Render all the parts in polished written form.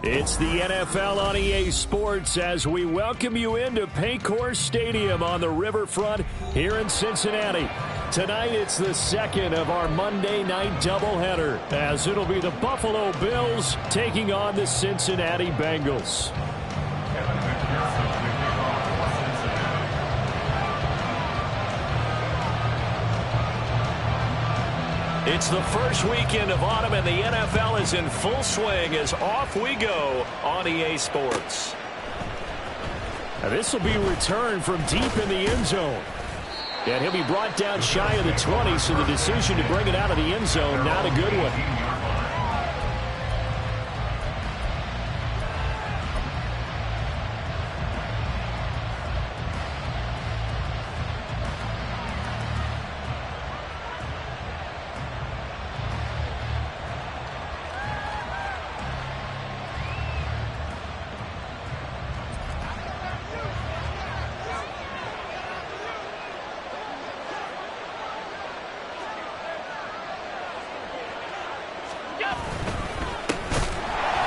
It's the NFL on EA Sports as we welcome you into Paycor Stadium on the riverfront here in Cincinnati. Tonight, it's the second of our Monday night doubleheader, as it'll be the Buffalo Bills taking on the Cincinnati Bengals. It's the first weekend of autumn, and the NFL is in full swing as off we go on EA Sports. Now, this will be a return from deep in the end zone. And he'll be brought down shy of the 20, so the decision to bring it out of the end zone, not a good one.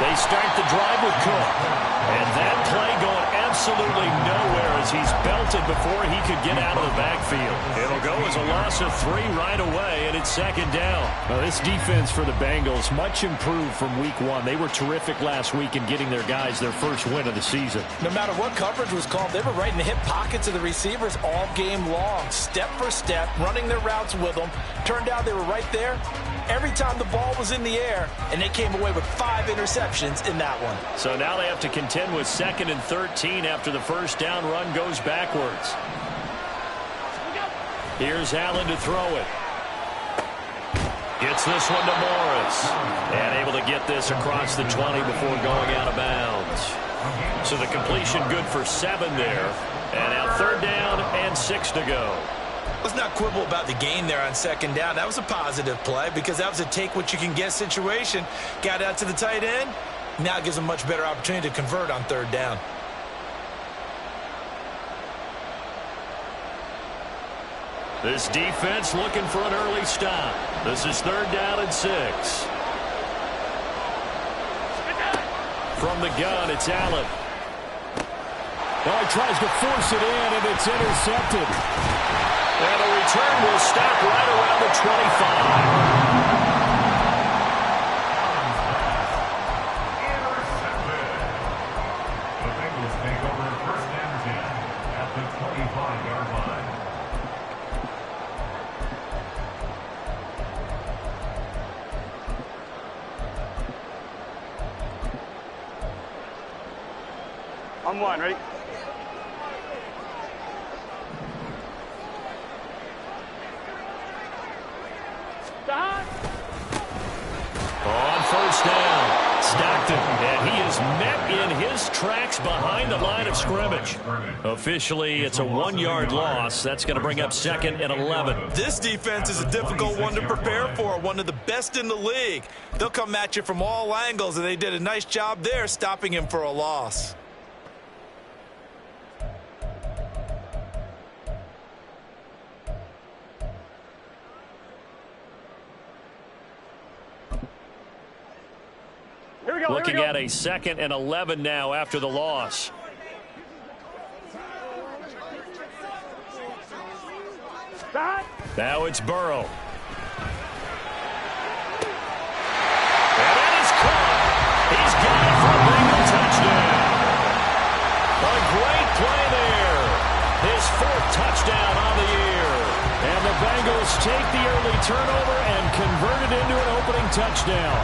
They start the drive with Cook. And that play going absolutely nowhere as he's belted before he could get out of the backfield. It'll go as a loss of 3 right away, and it's second down. Well, this defense for the Bengals, much improved from week 1. They were terrific last week in getting their guys their first win of the season. No matter what coverage was called, they were right in the hip pockets of the receivers all game long, step for step, running their routes with them. Turned out they were right there every time the ball was in the air, and they came away with 5 interceptions in that one. So now they have to contend with 2nd and 13 after the first down run goes backwards. Here's Allen to throw it. Gets this one to Morris. And able to get this across the 20 before going out of bounds. So the completion good for 7 there. And now 3rd down and 6 to go. Let's not quibble about the gain there on 2nd down. That was a positive play because that was a take-what-you-can-get situation. Got out to the tight end. Now it gives them a much better opportunity to convert on 3rd down. This defense looking for an early stop. This is 3rd down and 6. From the gun, it's Allen. Oh, he tries to force it in, and it's intercepted. And the return will stop right around the 25. The Bengals take over 1st and 10 at the 25-yard line. On 1, ready? On 1st down, Stockton, and he is met in his tracks behind the line of scrimmage. Officially, it's a 1-yard loss. That's going to bring up 2nd and 11. This defense is a difficult one to prepare for, one of the best in the league. They'll come at you from all angles, and they did a nice job there stopping him for a loss. Looking at a 2nd and 11 now after the loss. Now it's Burrow. And that is caught. He's got it for a Bengal touchdown. A great play there. His 4th touchdown on the year. And the Bengals take the early turnover and convert it into an opening touchdown.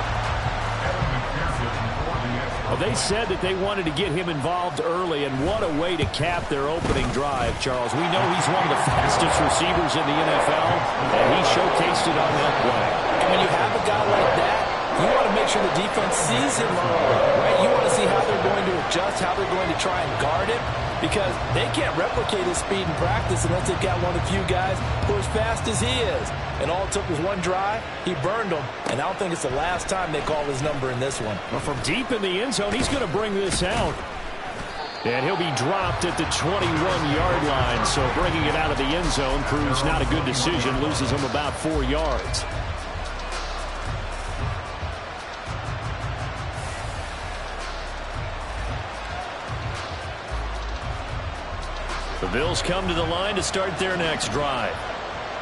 Well, they said that they wanted to get him involved early, and what a way to cap their opening drive, Charles. We know he's one of the fastest receivers in the NFL, and he showcased it on that play. And when you have a guy like that, you want to make sure the defense sees him early, right? You want to see how they're going to adjust, how they're going to try and guard him, because they can't replicate his speed in practice unless they've got one of the few guys who are as fast as he is. And all it took was 1 drive. He burned them, and I don't think it's the last time they call his number in this one. Well, from deep in the end zone, he's going to bring this out. And he'll be dropped at the 21-yard line, so bringing it out of the end zone proves not a good decision, loses him about 4 yards. The Bills come to the line to start their next drive.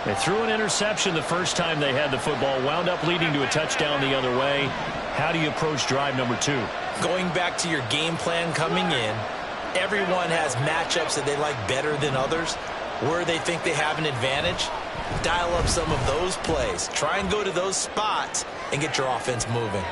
They threw an interception the first time they had the football, wound up leading to a touchdown the other way. How do you approach drive number 2? Going back to your game plan coming in, everyone has matchups that they like better than others. Where they think they have an advantage, dial up some of those plays. Try and go to those spots and get your offense moving.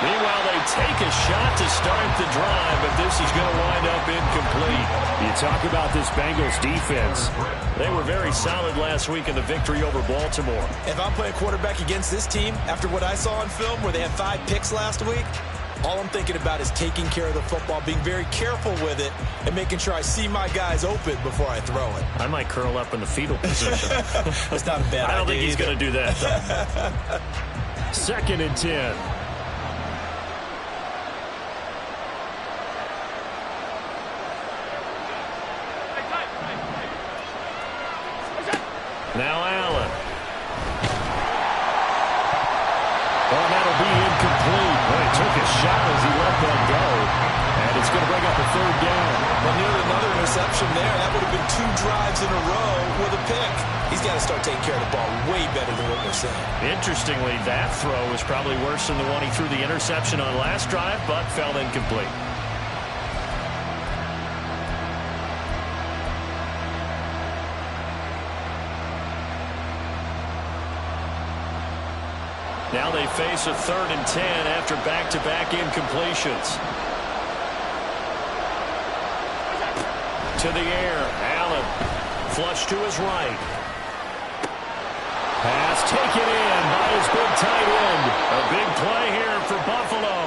Meanwhile, they take a shot to start the drive, but this is going to wind up incomplete. You talk about this Bengals defense. They were very solid last week in the victory over Baltimore. If I'm playing quarterback against this team, after what I saw on film where they had 5 picks last week, all I'm thinking about is taking care of the football, being very careful with it, and making sure I see my guys open before I throw it. I might curl up in the fetal position. That's not a bad idea. I don't think he's going to do that, though. 2nd and 10. Now Allen. Well, that'll be incomplete. Well, he took a shot as he let that go. And it's going to bring up a 3rd down. Well, nearly another interception there. That would have been 2 drives in a row with a pick. He's got to start taking care of the ball way better than what we're seeing. Interestingly, that throw was probably worse than the one he threw the interception on last drive, but fell incomplete. Now they face a 3rd and 10 after back-to-back incompletions. To the air, Allen. Flush to his right. Pass taken in by his big tight end. A big play here for Buffalo.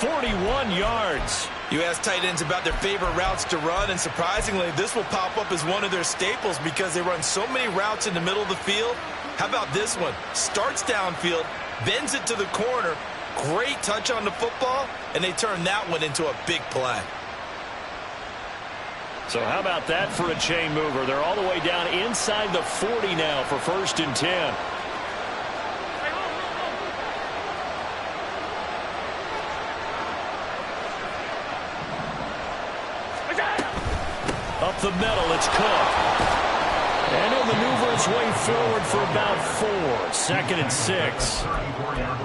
41 yards. You ask tight ends about their favorite routes to run, and surprisingly, this will pop up as one of their staples because they run so many routes in the middle of the field. How about this one? Starts downfield, bends it to the corner, great touch on the football, and they turn that one into a big play. So how about that for a chain mover? They're all the way down inside the 40 now for 1st and 10. Up the middle, it's Cook. And he'll maneuver his way forward for about 4. 2nd and 6.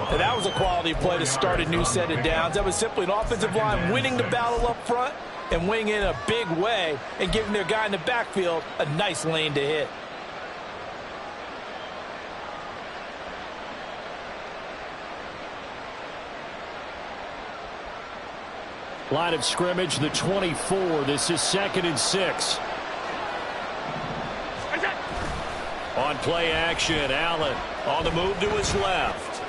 And that was a quality play to start a new set of downs. That was simply an offensive line winning the battle up front and winning in a big way and giving their guy in the backfield a nice lane to hit. Line of scrimmage, the 24. This is 2nd and 6. On play action, Allen on the move to his left.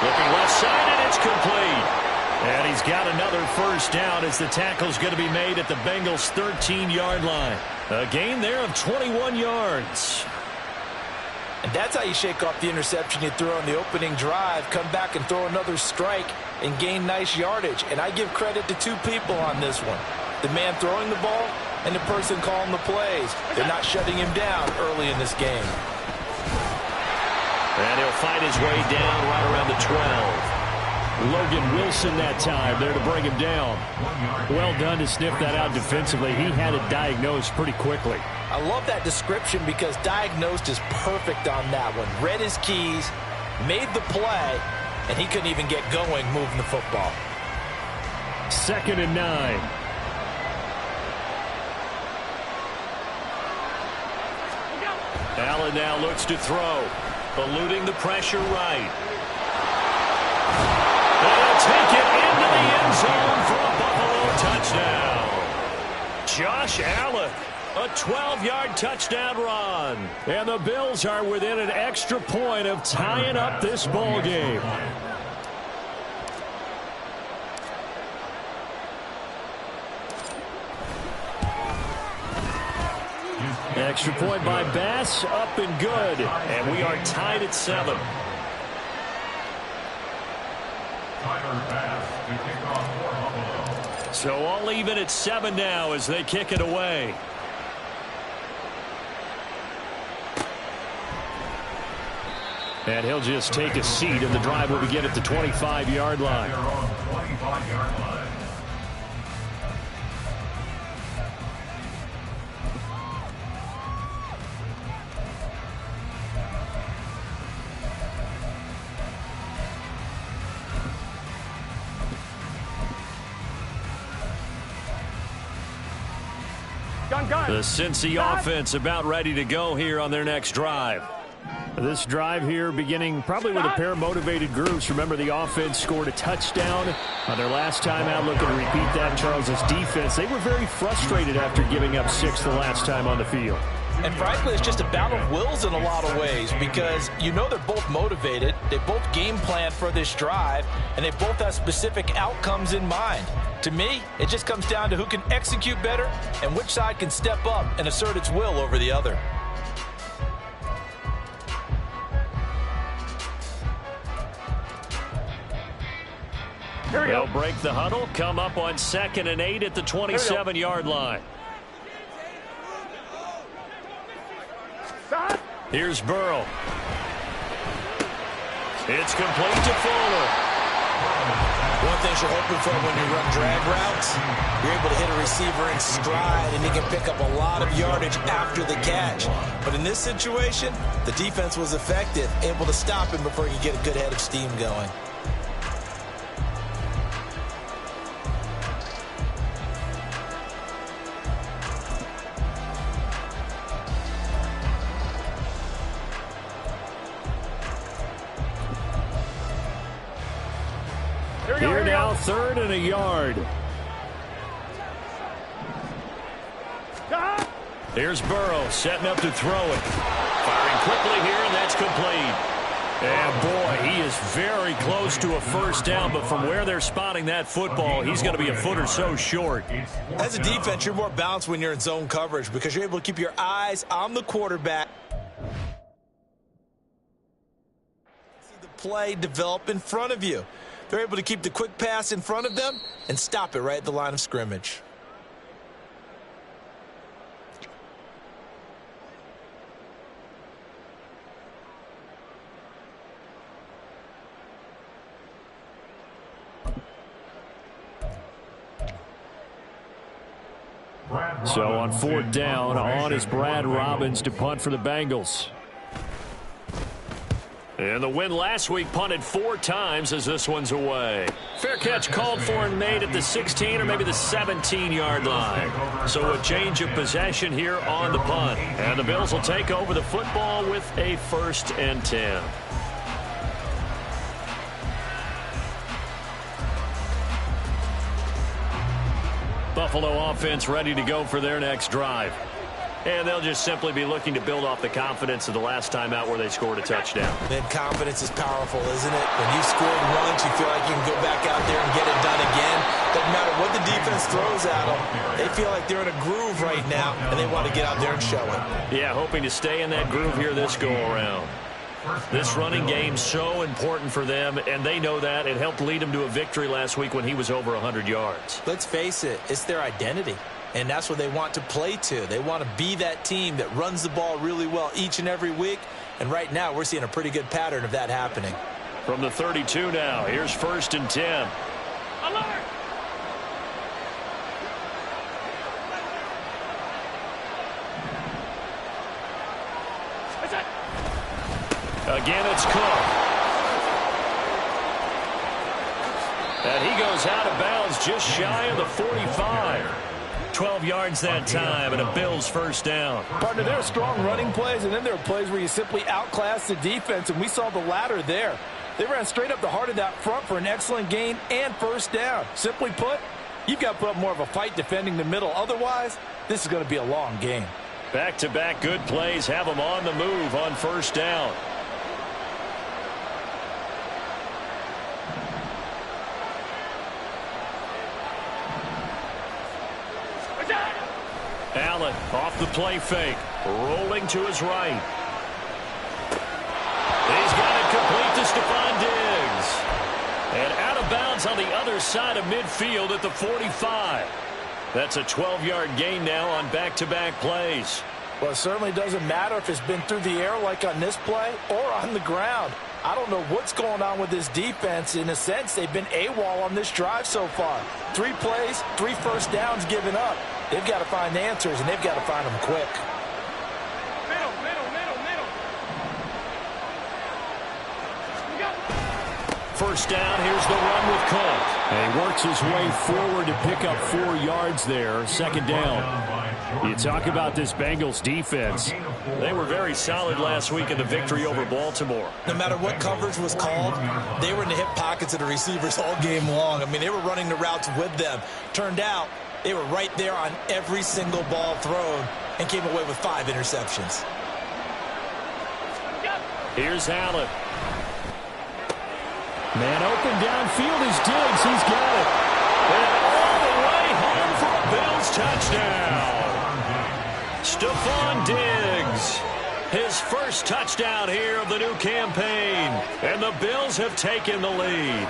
Looking left side, and it's complete. And he's got another 1st down as the tackle's going to be made at the Bengals' 13-yard line. A gain there of 21 yards. And that's how you shake off the interception you threw on the opening drive, come back and throw another strike and gain nice yardage. And I give credit to 2 people on this one. The man throwing the ball and the person calling the plays. They're not shutting him down early in this game. And he'll fight his way down right around the 12. Logan Wilson that time there to bring him down. Well done to sniff that out defensively. He had it diagnosed pretty quickly. I love that description because diagnosed is perfect on that one. Read his keys, made the play, and he couldn't even get going moving the football. 2nd and 9. Allen now looks to throw, eluding the pressure right. They'll take it into the end zone for a Buffalo touchdown. Josh Allen, a 12-yard touchdown run. And the Bills are within an extra point of tying up this ball game. Extra point by Bass, up and good. And we are tied at 7. So all even at 7 now as they kick it away. And he'll just take a seat, and the drive will begin at the 25-yard line. The Cincy offense about ready to go here on their next drive. This drive here beginning probably with a pair of motivated groups. Remember, the offense scored a touchdown on their last time out. Looking to repeat that. Charles's defense, they were very frustrated after giving up 6 the last time on the field. And frankly, it's just a battle of wills in a lot of ways because you know they're both motivated. They both game plan for this drive, and they both have specific outcomes in mind. To me, it just comes down to who can execute better and which side can step up and assert its will over the other. They'll break the huddle, come up on 2nd and 8 at the 27-yard line. Here's Burrow. It's complete to Fuller. One thing you're hoping for when you run drag routes, you're able to hit a receiver in stride, and he can pick up a lot of yardage after the catch. But in this situation, the defense was effective, able to stop him before he could get a good head of steam going. Here now, 3rd and a yard. Here's Burrow setting up to throw it. Firing quickly here, and that's complete. And boy, he is very close to a first down, but from where they're spotting that football, he's going to be a foot or so short. As a defense, you're more balanced when you're in zone coverage because you're able to keep your eyes on the quarterback. See the play develop in front of you. They're able to keep the quick pass in front of them and stop it right at the line of scrimmage. So on 4th down, on is Brad Robbins to punt for the Bengals. And the win last week punted 4 times as this one's away. Fair catch called for and made at the 16 or maybe the 17-yard line. So a change of possession here on the punt. And the Bills will take over the football with a 1st and 10. Buffalo offense ready to go for their next drive. And they'll just simply be looking to build off the confidence of the last time out where they scored a touchdown. Then confidence is powerful, isn't it? When you scored once, you feel like you can go back out there and get it done again. Doesn't matter what the defense throws at them. They feel like they're in a groove right now, and they want to get out there and show it. Yeah, hoping to stay in that groove here this go-around. This running game so important for them, and they know that. It helped lead them to a victory last week when he was over 100 yards. Let's face it, it's their identity. And that's what they want to play to. They want to be that team that runs the ball really well each and every week. And right now, we're seeing a pretty good pattern of that happening. From the 32 now, here's 1st and 10. Alert! Again, it's Cook. And he goes out of bounds just shy of the 45. 12 yards that time, and a Bills 1st down. Partner, there are strong running plays, and then there are plays where you simply outclass the defense, and we saw the latter there. They ran straight up the heart of that front for an excellent gain and 1st down. Simply put, you've got to put up more of a fight defending the middle. Otherwise, this is going to be a long game. Back-to-back good plays have them on the move on 1st down. Allen off the play fake, rolling to his right. He's got it complete to Stephon Diggs. And out of bounds on the other side of midfield at the 45. That's a 12-yard gain now on back-to-back plays. Well, it certainly doesn't matter if it's been through the air like on this play or on the ground. I don't know what's going on with this defense. In a sense, they've been AWOL on this drive so far. 3 plays, 3 1st downs given up. They've got to find answers, and they've got to find them quick. Middle. 1st down, here's the run with Cook. They Works his way forward to pick up 4 yards there. Second down. You talk about this Bengals defense. They were very solid last week in the victory over Baltimore. No matter what coverage was called, they were in the hip pockets of the receivers all game long. I mean, they were running the routes with them. Turned out they were right there on every single ball thrown and came away with 5 interceptions. Here's Allen. Man open downfield is Diggs. He's got it. And all the way home for a Bills touchdown. Stephon Diggs. His first touchdown here of the new campaign. And the Bills have taken the lead.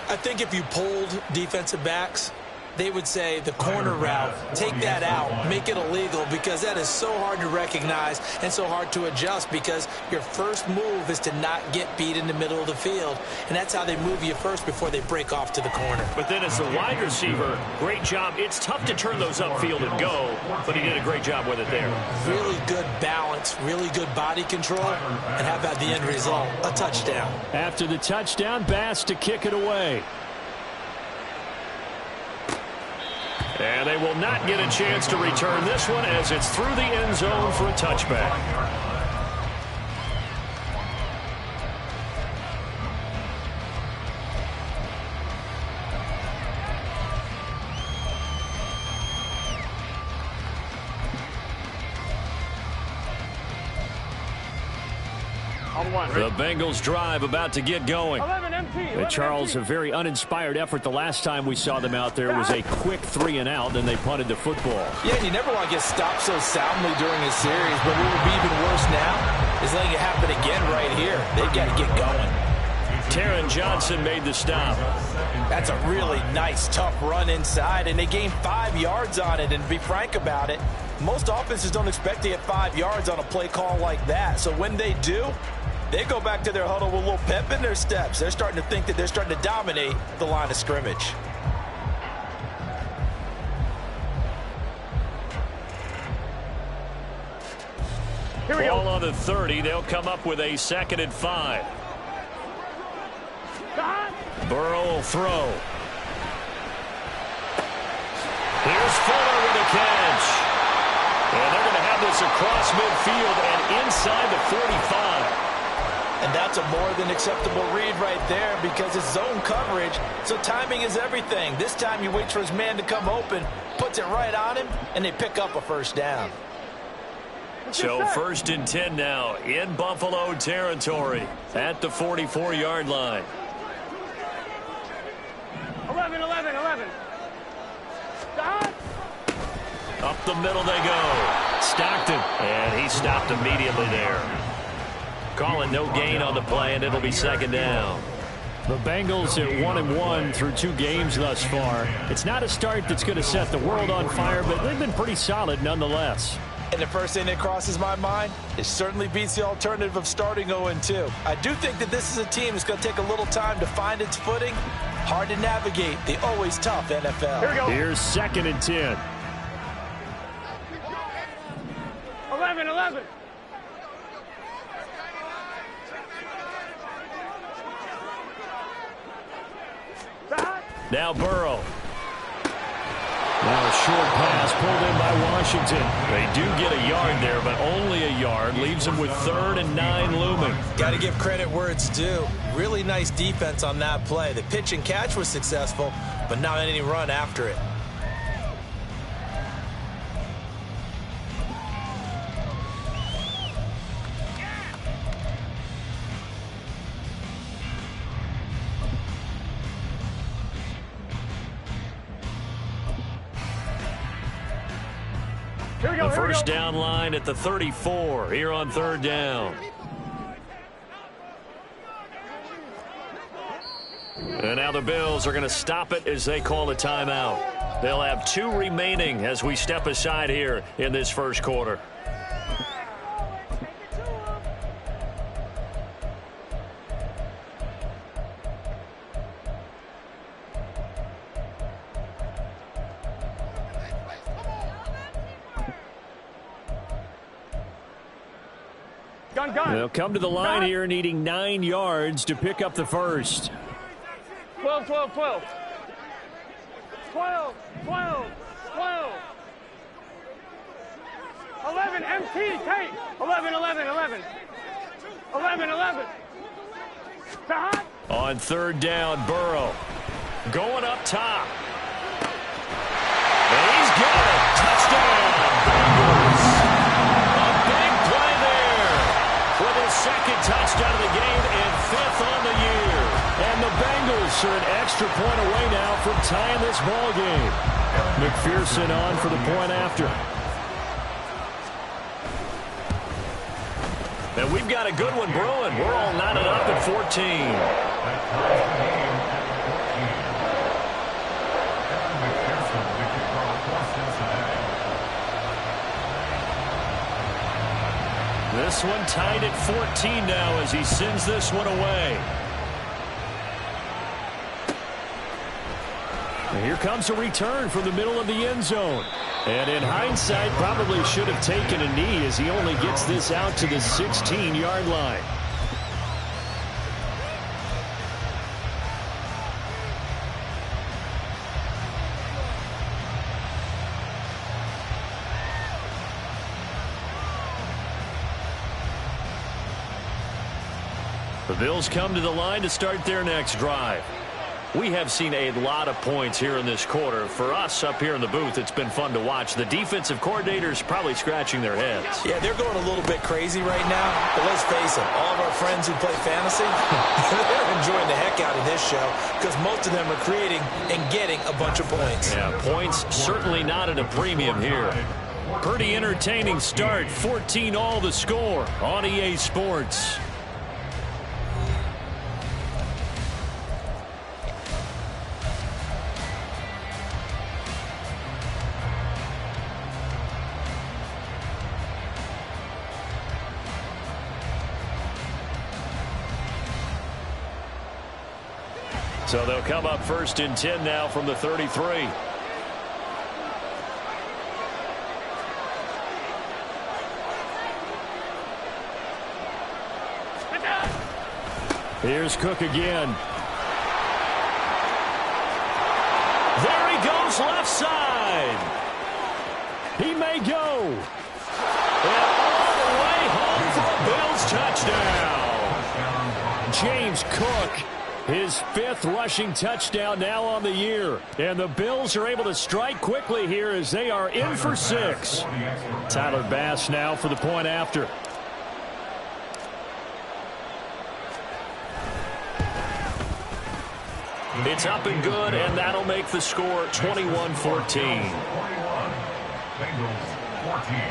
I think if you polled defensive backs, they would say the corner route, take that out, make it illegal, because that is so hard to recognize and so hard to adjust, because your first move is to not get beat in the middle of the field, and that's how they move you first before they break off to the corner. But then as the wide receiver, great job. It's tough to turn those upfield and go, but he did a great job with it there. Really good balance, really good body control, and how about the end result? A touchdown. After the touchdown, Bass to kick it away. And they will not get a chance to return this one as it's through the end zone for a touchback. The Bengals drive about to get going. And Charles, a very uninspired effort. The last time we saw them out there was a quick 3 and out, then they punted the football. Yeah, and you never want to get stopped so soundly during a series, but what would be even worse now is letting it happen again right here. They've got to get going. Taron Johnson made the stop. That's a really nice, tough run inside, and they gained 5 yards on it. And to be frank about it, most offenses don't expect to get 5 yards on a play call like that. So when they do, they go back to their huddle with a little pep in their steps. They're starting to think that they're starting to dominate the line of scrimmage. Here we go. Ball on the 30. They'll come up with a 2nd and 5. Burrow will throw. Here's Fuller with a catch. And they're going to have this across midfield and inside the 45. And that's a more than acceptable read right there, because it's zone coverage, so timing is everything. This time you wait for his man to come open, puts it right on him, and they pick up a first down. So 1st and 10 now in Buffalo territory at the 44-yard line. 11. Up the middle they go. Stockton, and he stopped immediately there. Calling no gain on the play, and it'll be 2nd down. The Bengals at 1-1 through 2 games thus far. It's not a start that's going to set the world on fire, but they've been pretty solid nonetheless. And the first thing that crosses my mind, it certainly beats the alternative of starting 0-2. I do think that this is a team that's going to take a little time to find its footing. Hard to navigate the always tough NFL. Here we go. Here's 2nd and 10. 11. Now Burrow. Now a short pass pulled in by Washington. They do get a yard there, but only a yard. Leaves them with 3rd and 9 looming. Got to give credit where it's due. Really nice defense on that play. The pitch and catch was successful, but not any run after it. The first down line at the 34 here on 3rd down. And now the Bills are going to stop it as they call a timeout. They'll have 2 remaining as we step aside here in this first quarter. They'll come to the line here needing 9 yards to pick up the first. 12. 12, 12, 12. 11, MT, tight. 11, 11, 11. 11, 11. Hot. On third down, Burrow going up top. And he's got it. Touchdown, Bengals. A big play there with his second touchdown of the game and 5th on the year. And the Bengals are an extra point away now from tying this ball game. McPherson on for the point after. And we've got a good one brewing. We're all knotted up at 14. This one tied at 14 now as he sends this one away. And here comes a return from the middle of the end zone. And in hindsight, probably should have taken a knee as he only gets this out to the 16-yard line. The Bills come to the line to start their next drive. We have seen a lot of points here in this quarter. For us up here in the booth, it's been fun to watch. The defensive coordinators probably scratching their heads. Yeah, they're going a little bit crazy right now. But let's face it, all of our friends who play fantasy, they're enjoying the heck out of this show because most of them are creating and getting a bunch of points. Yeah, points certainly not at a premium here. Pretty entertaining start. 14 all the score on EA Sports. So they'll come up 1st and 10 now from the 33. Here's Cook again. There he goes left side. He may go. And all the way home for a Bills touchdown. James Cook. His 5th rushing touchdown now on the year. And the Bills are able to strike quickly here as they are in for 6. Tyler Bass now for the point after. It's up and good, and that'll make the score 21-14. Bengals 14.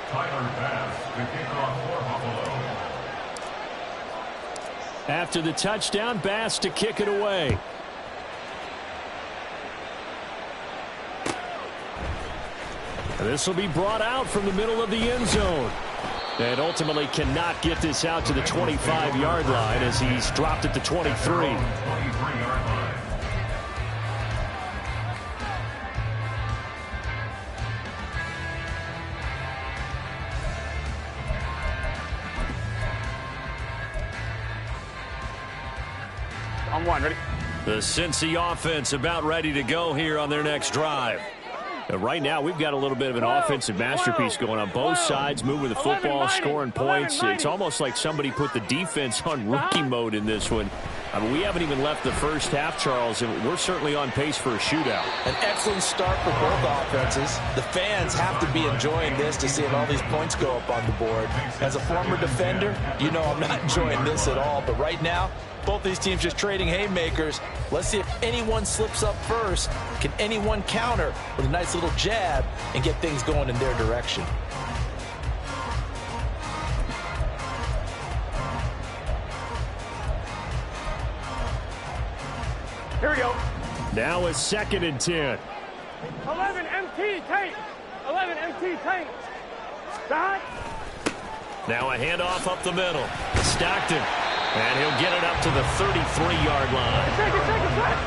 Tyler Bass, the kickoff for Buffalo. After the touchdown, Bass to kick it away. This will be brought out from the middle of the end zone. And ultimately cannot get this out to the 25-yard line as he's dropped at the 23. 23-yard line. On one, ready? The Cincy offense about ready to go here on their next drive. Right now, we've got a little bit of an offensive masterpiece going on. Both sides moving the football, scoring points. It's almost like somebody put the defense on rookie mode in this one. I mean, we haven't even left the first half, Charles, and we're certainly on pace for a shootout. An excellent start for both offenses. The fans have to be enjoying this to see all these points go up on the board. As a former defender, you know I'm not enjoying this at all. But right now, both these teams just trading haymakers. Let's see if anyone slips up first. Can anyone counter with a nice little jab and get things going in their direction? Here we go. Now a 2nd and 10. 11 MT tank. 11 MT tank. Stop. Now a handoff up the middle. Stockton. And he'll get it up to the 33-yard line.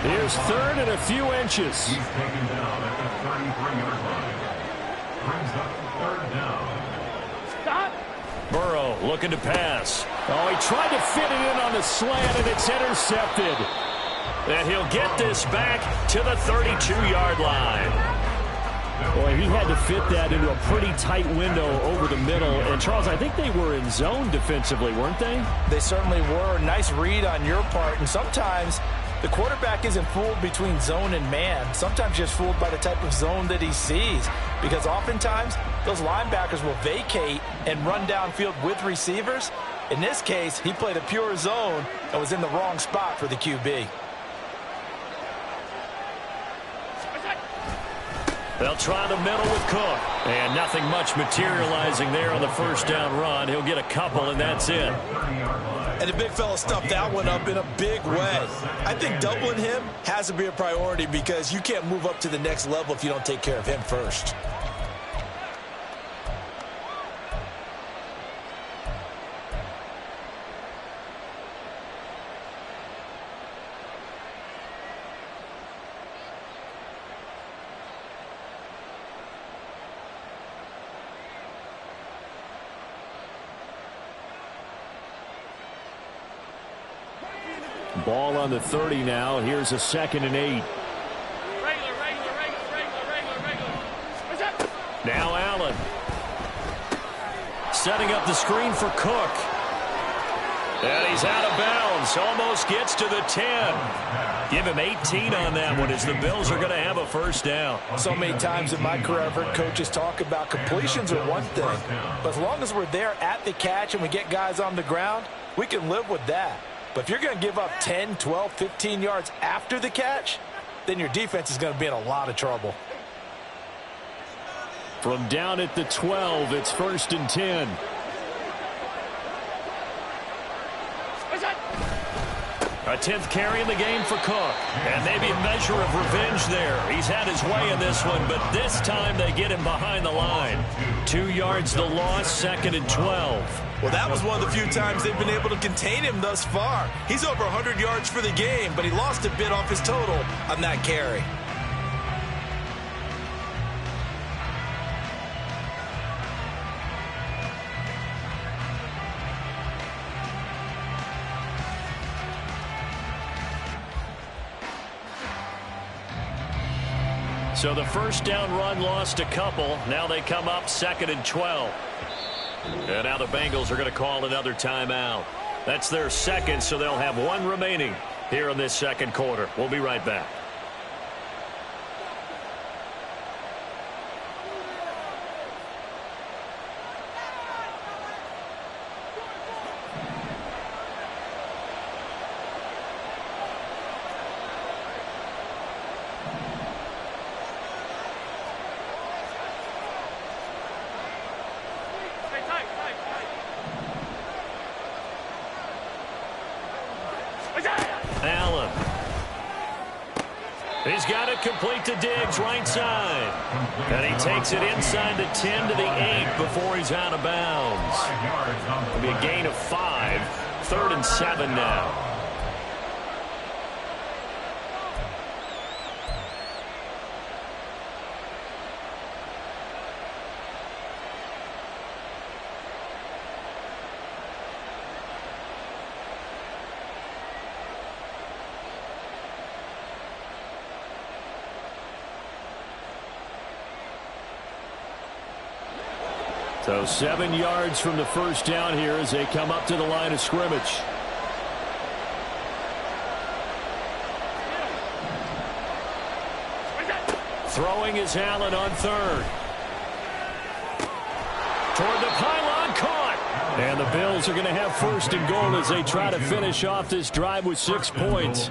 Here's 3rd and a few inches. He's taken down at the 33-yard line. Brings up 3rd down. Stop. Burrow looking to pass. Oh, he tried to fit it in on the slant, and it's intercepted. And he'll get this back to the 32-yard line. Boy, he had to fit that into a pretty tight window over the middle. And, Charles, I think they were in zone defensively, weren't they? They certainly were. Nice read on your part. And sometimes the quarterback isn't fooled between zone and man. Sometimes just fooled by the type of zone that he sees. Because oftentimes, those linebackers will vacate and run downfield with receivers. In this case, he played a pure zone and was in the wrong spot for the QB. They'll try the middle with Cook. And nothing much materializing there on the first down run. He'll get a couple, and that's it. And the big fella stuffed that one up in a big way. I think doubling him has to be a priority because you can't move up to the next level if you don't take care of him first. Ball on the 30 now. Here's a 2nd and 8. Regular. Now Allen. Setting up the screen for Cook. And he's out of bounds. Almost gets to the 10. Give him 18 on that one as the Bills are going to have a first down. So many times in my career I've heard coaches talk about completions are one thing. But as long as we're there at the catch and we get guys on the ground, we can live with that. But if you're going to give up 10, 12, 15 yards after the catch, then your defense is going to be in a lot of trouble. From down at the 12, it's 1st and 10. A 10th carry in the game for Cook. And maybe a measure of revenge there. He's had his way in this one, but this time they get him behind the line. 2 yards the loss, 2nd and 12. Well, that was one of the few times they've been able to contain him thus far. He's over 100 yards for the game, but he lost a bit off his total on that carry. So the first down run lost a couple. Now they come up 2nd and 12. And now the Bengals are going to call another timeout. That's their second, so they'll have one remaining here in this second quarter. We'll be right back. Allen. He's got it complete to Diggs, right side. And he takes it inside the 10 to the 8 before he's out of bounds. It'll be a gain of 5. 3rd and 7 now. So 7 yards from the first down here as they come up to the line of scrimmage. Throwing is Allen on 3rd. Toward the pylon, caught. And the Bills are going to have 1st and goal as they try to finish off this drive with 6 points.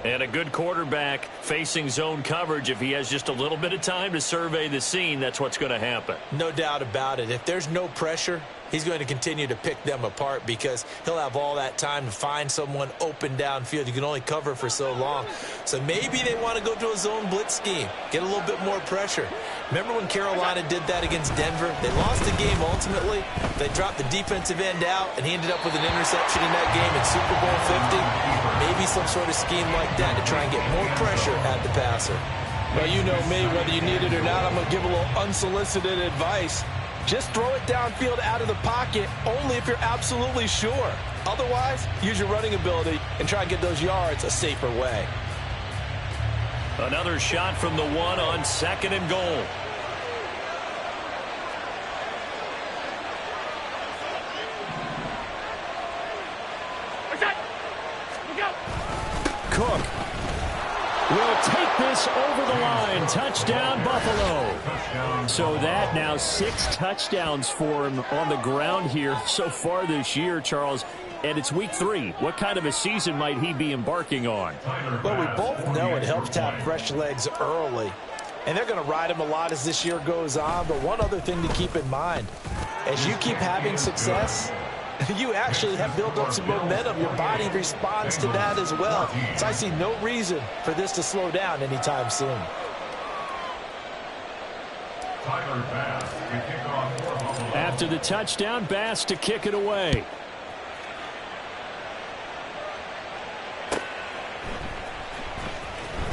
And a good quarterback facing zone coverage. If he has just a little bit of time to survey the scene, that's what's going to happen. No doubt about it. If there's no pressure, he's going to continue to pick them apart because he'll have all that time to find someone open downfield. You can only cover for so long. So maybe they want to go to a zone blitz scheme, get a little bit more pressure. Remember when Carolina did that against Denver? They lost the game ultimately. They dropped the defensive end out, and he ended up with an interception in that game in Super Bowl 50. Maybe some sort of scheme like that to try and get more pressure at the passer. Well, you know me, whether you need it or not, I'm going to give a little unsolicited advice. Just throw it downfield out of the pocket only if you're absolutely sure. Otherwise, use your running ability and try and get those yards a safer way. Another shot from the one on 2nd and goal. Cook will take this over the line. Touchdown, Buffalo. So that now 6 touchdowns for him on the ground here so far this year, Charles. And it's week 3. What kind of a season might he be embarking on? Well, we both know it helps to have fresh legs early. And they're going to ride him a lot as this year goes on. But one other thing to keep in mind, as you keep having success, you actually have built up some momentum. Your body responds to that as well. So I see no reason for this to slow down anytime soon. After the touchdown, Bass to kick it away.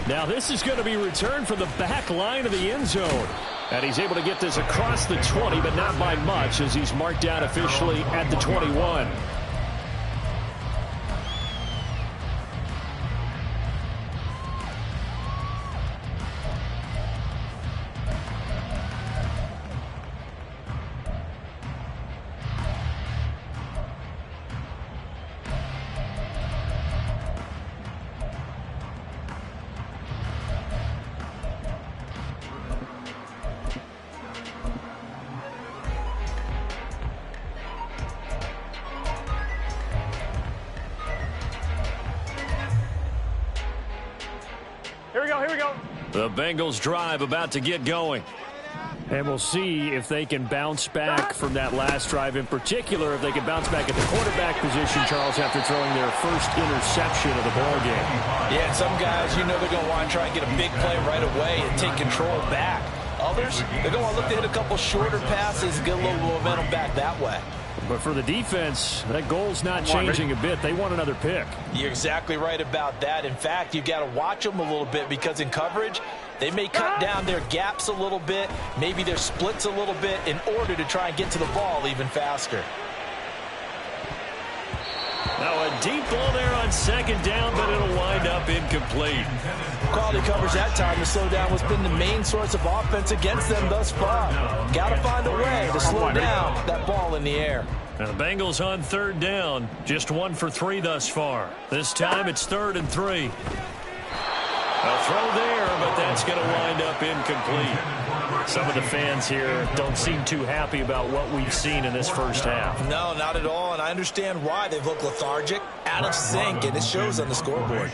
Now this is going to be returned from the back line of the end zone. And he's able to get this across the 20, but not by much, as he's marked down officially at the 21. Here we go. The Bengals drive about to get going. And we'll see if they can bounce back from that last drive, in particular if they can bounce back at the quarterback position, Charles, after throwing their first interception of the ball game. Yeah, some guys, you know they're going to want to try and get a big play right away and take control back. Others, they're going to look to hit a couple shorter passes and get a little momentum back that way. But for the defense, that goal's not changing a bit. They want another pick. You're exactly right about that. In fact, you've got to watch them a little bit, because in coverage, they may cut down their gaps a little bit, maybe their splits a little bit, in order to try and get to the ball even faster. Now a deep ball there on 2nd down, but it'll wind up incomplete. Quality coverage that time to slow down what's been the main source of offense against them thus far. Got to find a way to slow down that ball in the air. Now the Bengals on 3rd down, just 1 for 3 thus far. This time it's 3rd and 3. A throw there, but that's going to wind up incomplete. Some of the fans here don't seem too happy about what we've seen in this first half. No, not at all, and I understand why. They've looked lethargic, out of sync, and it shows on the scoreboard.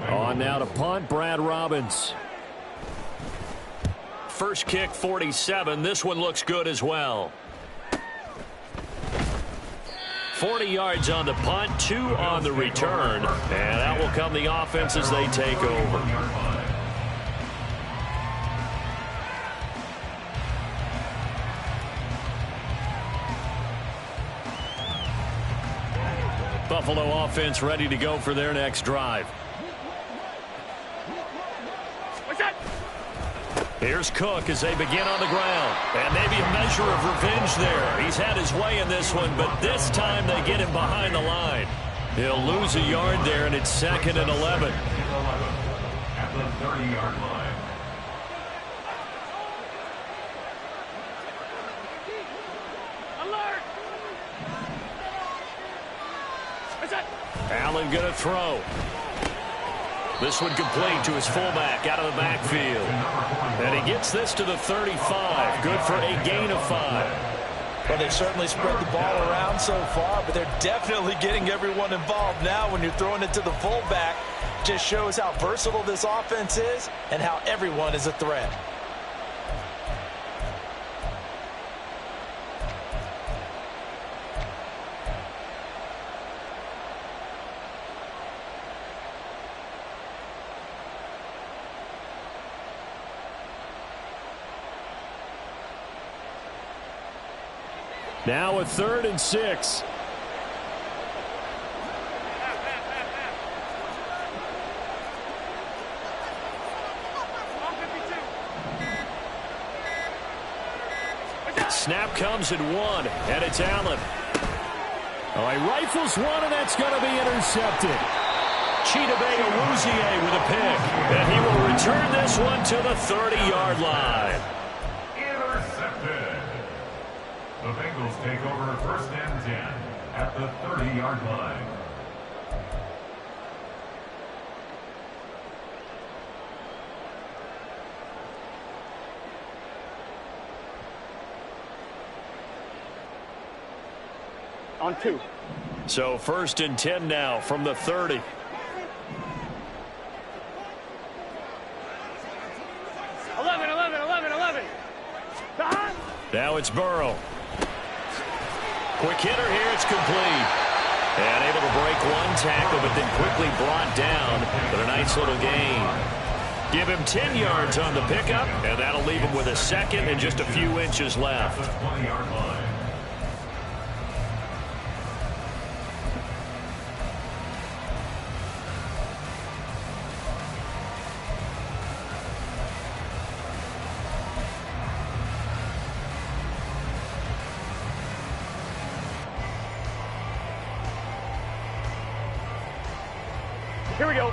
On now to punt, Brad Robbins. First kick, 47. This one looks good as well. 40 yards on the punt, 2 on the return, and that will come the offense as they take over. Buffalo offense ready to go for their next drive. Here's Cook as they begin on the ground. And maybe a measure of revenge there. He's had his way in this one, but this time they get him behind the line. He'll lose a yard there, and it's 2nd and 11. At the 30-yard line. Alert! Allen going to throw. This one complete to his fullback out of the backfield. And he gets this to the 35. Good for a gain of 5. Well, they've certainly spread the ball around so far, but they're definitely getting everyone involved now when you're throwing it to the fullback. Just shows how versatile this offense is and how everyone is a threat. Now a 3rd and 6. Snap comes at 1, and it's Allen. Oh, he rifles one, and that's going to be intercepted. Chidobe with a pick. And he will return this one to the 30-yard line. Intercepted. The Bengals take over 1st and 10 at the 30-yard line. On 2. So 1st and 10 now from the 30. Now it's Burrow. Quick hitter here. It's complete. And able to break one tackle, but then quickly brought down. But a nice little gain. Give him 10 yards on the pickup, and that'll leave him with a second and just a few inches left. 20-yard line. Here we go.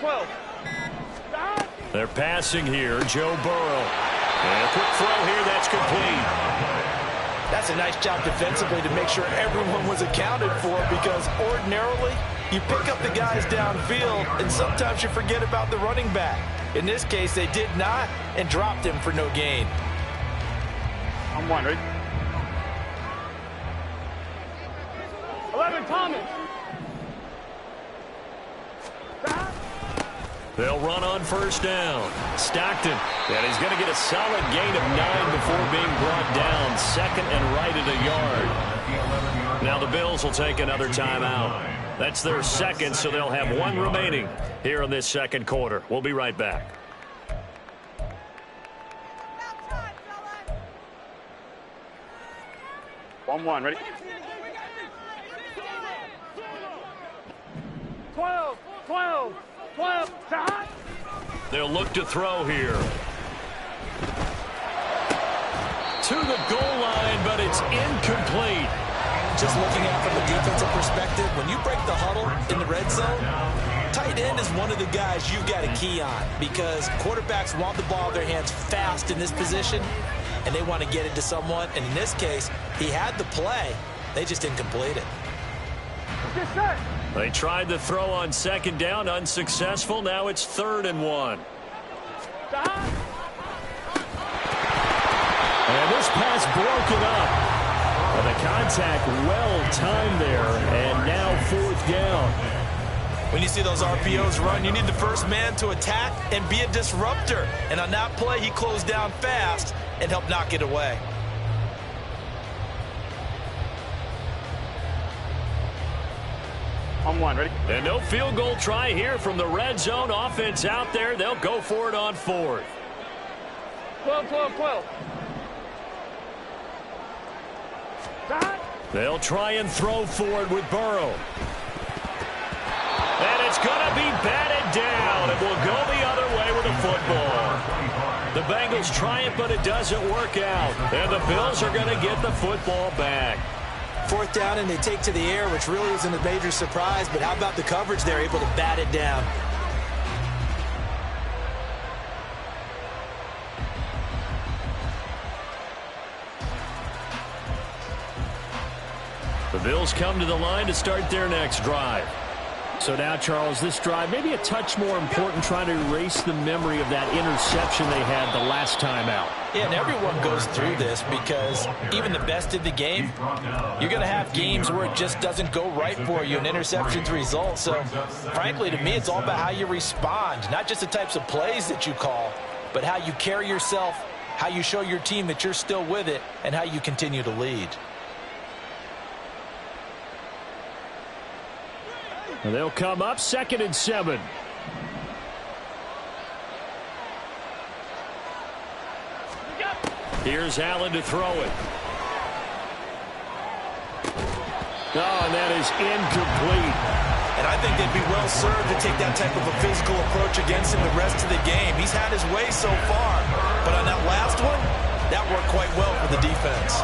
12. They're passing here. Joe Burrow. And a quick throw here. That's complete. That's a nice job defensively to make sure everyone was accounted for, because ordinarily you pick up the guys downfield and sometimes you forget about the running back. In this case, they did not and dropped him for no gain. On 1, ready? 11, Thomas. They'll run on 1st down. Stockton. And he's going to get a solid gain of 9 before being brought down. 2nd and right at a yard. Now the Bills will take another timeout. That's their 2nd, so they'll have 1 remaining here in this 2nd quarter. We'll be right back. On 1, ready? 12. Stop. They'll look to throw here. To the goal line, but it's incomplete. Just looking at it from a defensive perspective, when you break the huddle in the red zone, tight end is one of the guys you've got to key on, because quarterbacks want the ball in their hands fast in this position, and they want to get it to someone. And in this case, he had the play. They just didn't complete it. Get set. They tried to throw on 2nd down, unsuccessful. Now it's 3rd and 1. Stop. And this pass broken up. And the contact well timed there. And now 4th down. When you see those RPOs run, you need the first man to attack and be a disruptor. And on that play, he closed down fast and helped knock it away. On 1, ready? And no field goal try here from the red zone. Offense out there. They'll go for it on 4th. 12. Stop. They'll try and throw forward with Burrow. And it's going to be batted down. It will go the other way with the football. The Bengals try it, but it doesn't work out. And the Bills are going to get the football back. 4th down, and they take to the air, which really isn't a major surprise. But how about the coverage? They're able to bat it down. The Bills come to the line to start their next drive. So now, Charles, this drive maybe a touch more important, trying to erase the memory of that interception they had the last time out. Yeah, and everyone goes through this, because even the best in the game, you're going to have games where it just doesn't go right for you, and interceptions result. So, frankly, to me, it's all about how you respond, not just the types of plays that you call, but how you carry yourself, how you show your team that you're still with it, and how you continue to lead. And they'll come up 2nd and 7. Here's Allen to throw it. Oh, and that is incomplete. And I think they'd be well served to take that type of a physical approach against him the rest of the game. He's had his way so far, but on that last one, That worked quite well for the defense.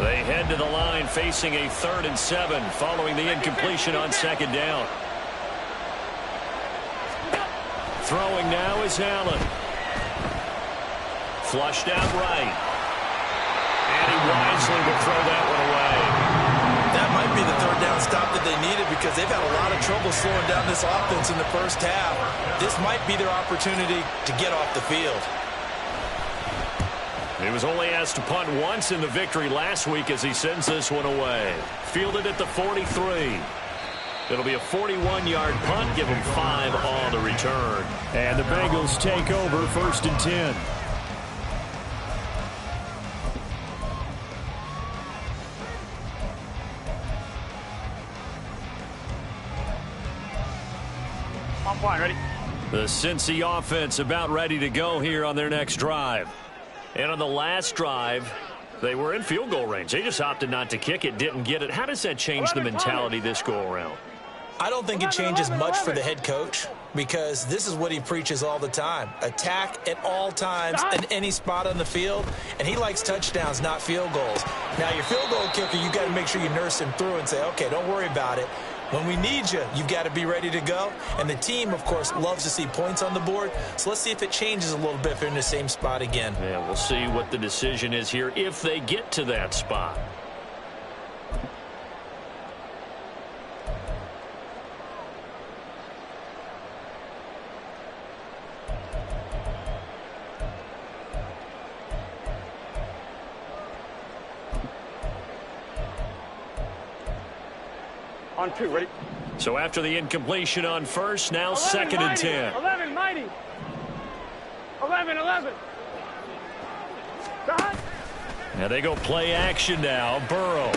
They head to the line facing a 3rd and 7 following the incompletion on 2nd down. Throwing now is Allen. Flushed out right. And he wisely will throw that one away. That might be the 3rd down stop that they needed because they've had a lot of trouble slowing down this offense in the first half. This might be their opportunity to get off the field. He was only asked to punt once in the victory last week as he sends this one away. Fielded at the 43. It'll be a 41-yard punt. Give him 5 on the return. And the Bengals take over 1st and 10. I'm fine, ready? The Cincy offense about ready to go here on their next drive. And on the last drive, they were in field goal range. They just opted not to kick it, didn't get it. How does that change the mentality this go-around? I don't think it changes much for the head coach because this is what he preaches all the time. Attack at all times in any spot on the field, and he likes touchdowns, not field goals. Now, your field goal kicker, you got to make sure you nurse him through and say, okay, don't worry about it. When we need you, you've got to be ready to go. And the team, of course, loves to see points on the board. So let's see if it changes a little bit if they're in the same spot again. Yeah, we'll see what the decision is here if they get to that spot. On 2, ready? So after the incompletion on first, now 2nd and 10. 11, mighty. 11. Dot. Now they go play action now. Burrow.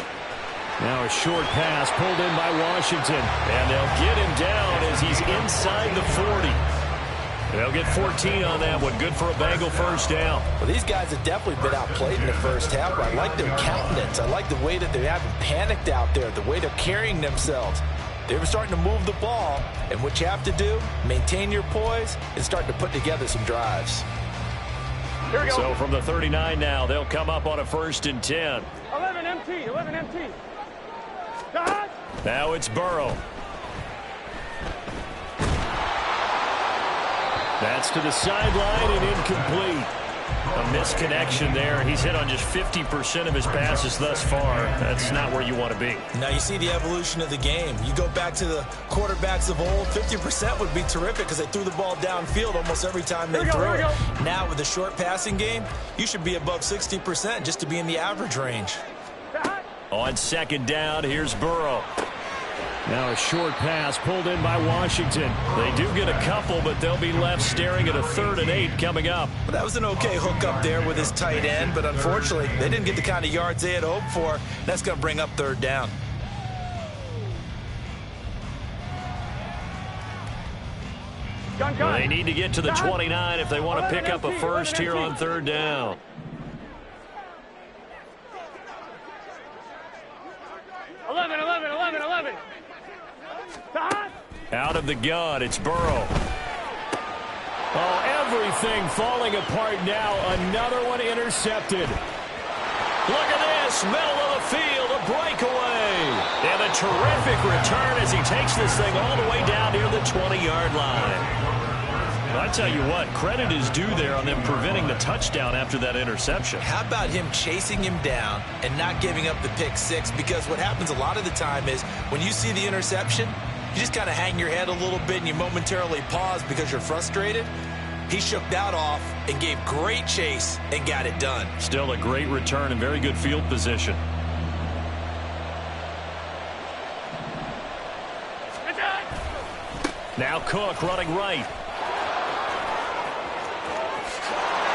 Now a short pass pulled in by Washington. And they'll get him down as he's inside the 40. They'll get 14 on that one. Good for a Bengal 1st down. Well, these guys have definitely been outplayed in the first half, but I like their countenance. I like the way that they haven't panicked out there, the way they're carrying themselves. They were starting to move the ball, and what you have to do, maintain your poise and start to put together some drives. Here we go. So from the 39 now, they'll come up on a 1st and 10. 11 empty. Dot. Now it's Burrow. That's to the sideline and incomplete. A misconnection there. He's hit on just 50% of his passes thus far. That's not where you want to be. Now you see the evolution of the game. You go back to the quarterbacks of old, 50% would be terrific because they threw the ball downfield almost every time they threw it. Now with the short passing game, you should be above 60% just to be in the average range. Dot. On 2nd down, here's Burrow. Now a short pass pulled in by Washington. They do get a couple, but they'll be left staring at a 3rd and 8 coming up. Well, that was an okay hook up there with his tight end, but unfortunately, they didn't get the kind of yards they had hoped for. That's going to bring up 3rd down. Gun. They need to get to the 29 if they want to pick up a 1st here on 3rd down. Eleven. Dot. Out of the gun, it's Burrow. Oh, everything falling apart now. Another one intercepted. Look at this, middle of the field, a breakaway. And a terrific return as he takes this thing all the way down near the 20-yard line. Well, I tell you what, credit is due there on them preventing the touchdown after that interception. How about him chasing him down and not giving up the pick six? Because what happens a lot of the time is when you see the interception, you just kind of hang your head a little bit and you momentarily pause because you're frustrated. He shook that off and gave great chase and got it done. Still a great return and very good field position. Now Cook running right.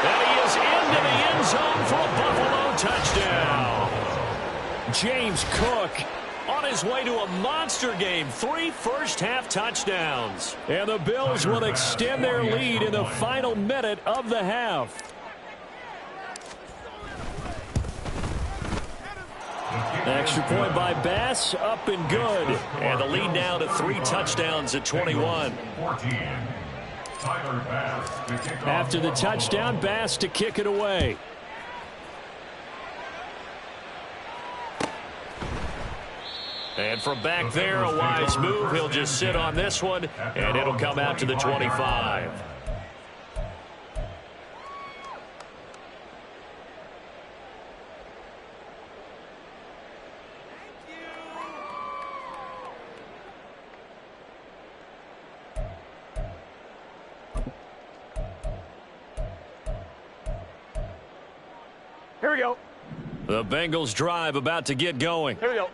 And he is into the end zone for a Buffalo touchdown. James Cook on his way to a monster game. 3 first-half touchdowns. And the Bills will extend their lead in the final minute of the half. Extra point by Bass, up and good. And the lead now to 3 touchdowns at 21. After the touchdown, Bass to kick it away. And from back there, a wise move. He'll just sit on this one, and it'll come out to the 25. Here we go. The Bengals drive about to get going. Here we go.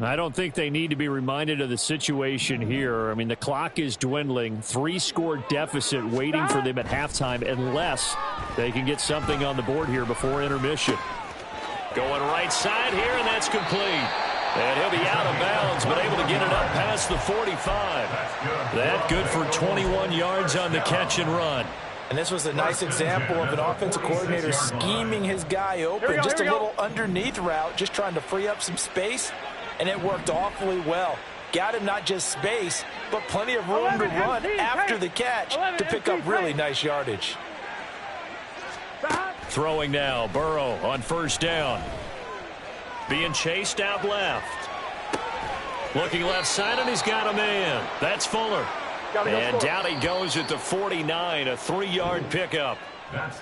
I don't think they need to be reminded of the situation here. I mean, the clock is dwindling. 3-score deficit waiting for them at halftime unless they can get something on the board here before intermission. Going right side here, and that's complete. And he'll be out of bounds, but able to get it up past the 45. That good for 21 yards on the catch and run. And this was a nice example of an offensive coordinator scheming his guy open. Just a little underneath route, just trying to free up some space. And it worked awfully well. Got him not just space, but plenty of room to run after the catch to pick up really nice yardage. Throwing now, Burrow on first down. Being chased out left. Looking left side, and he's got a man. That's Fuller. And down he goes at the 49, a 3-yard pickup.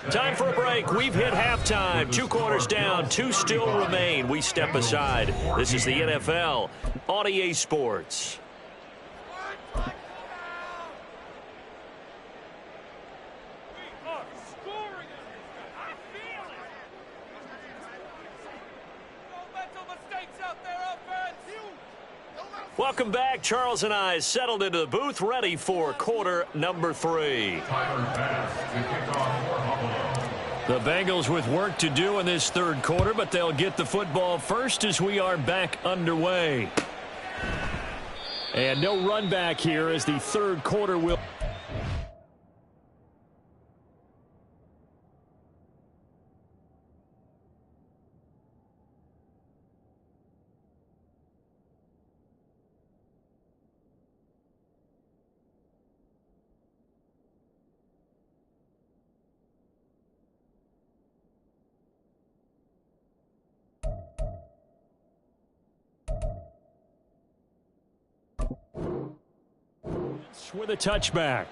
Time for a break. We've hit halftime. 2 quarters down. 2 still remain. We step aside. This is the NFL on EA Sports. Welcome back. Charles and I settled into the booth, ready for quarter number 3. The Bengals with work to do in this third quarter, but they'll get the football first as we are back underway. And no run back here as the third quarter will... with a touchback.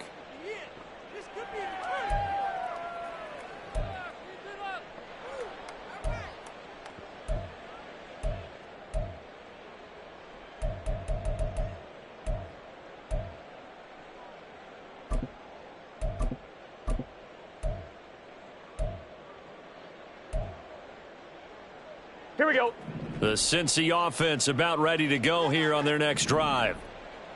Here we go. The Cincy offense about ready to go here on their next drive.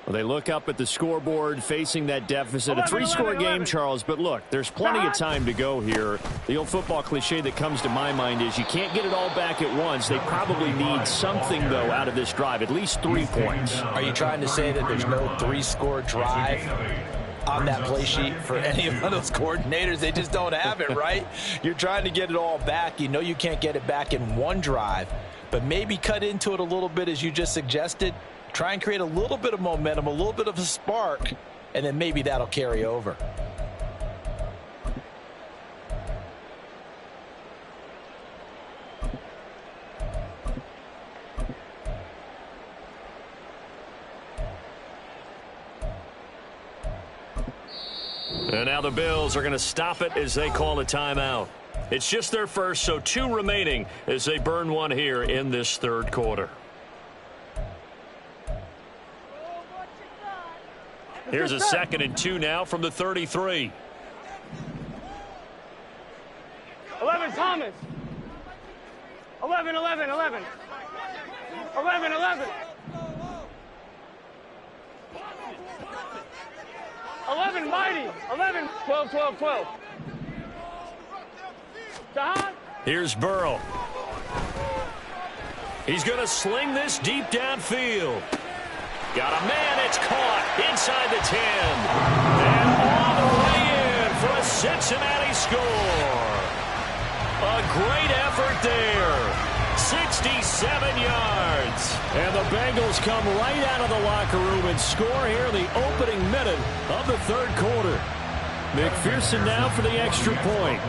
Well, they look up at the scoreboard facing that deficit. A 3-score game, Charles, but look, there's plenty of time to go here. The old football cliche that comes to my mind is you can't get it all back at once. They probably need something, though, out of this drive, at least 3 points. Are you trying to say that there's no 3-score drive on that play sheet for any of those coordinators? They just don't have it, right? You're trying to get it all back. You know you can't get it back in one drive, but maybe cut into it a little bit as you just suggested. Try and create a little bit of momentum, a little bit of a spark, and then maybe that'll carry over. And now the Bills are going to stop it as they call a timeout. It's just their first, so 2 remaining as they burn one here in this third quarter. Here's a 2nd and 2 now from the 33. 11, Thomas. 11, 11, 11. 11, 11. 11, Mighty. 11, 12, 12, 12. Jahan. Here's Burrow. He's going to sling this deep downfield. Got a man, it's caught inside the 10. And all the way in for a Cincinnati score. A great effort there. 67 yards. And the Bengals come right out of the locker room and score here in the opening minute of the third quarter. McPherson now for the extra point.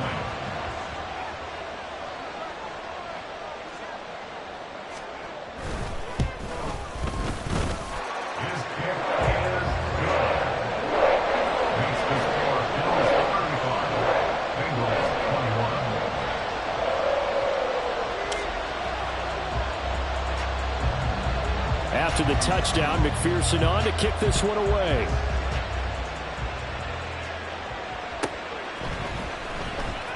After the touchdown, McPherson on to kick this one away.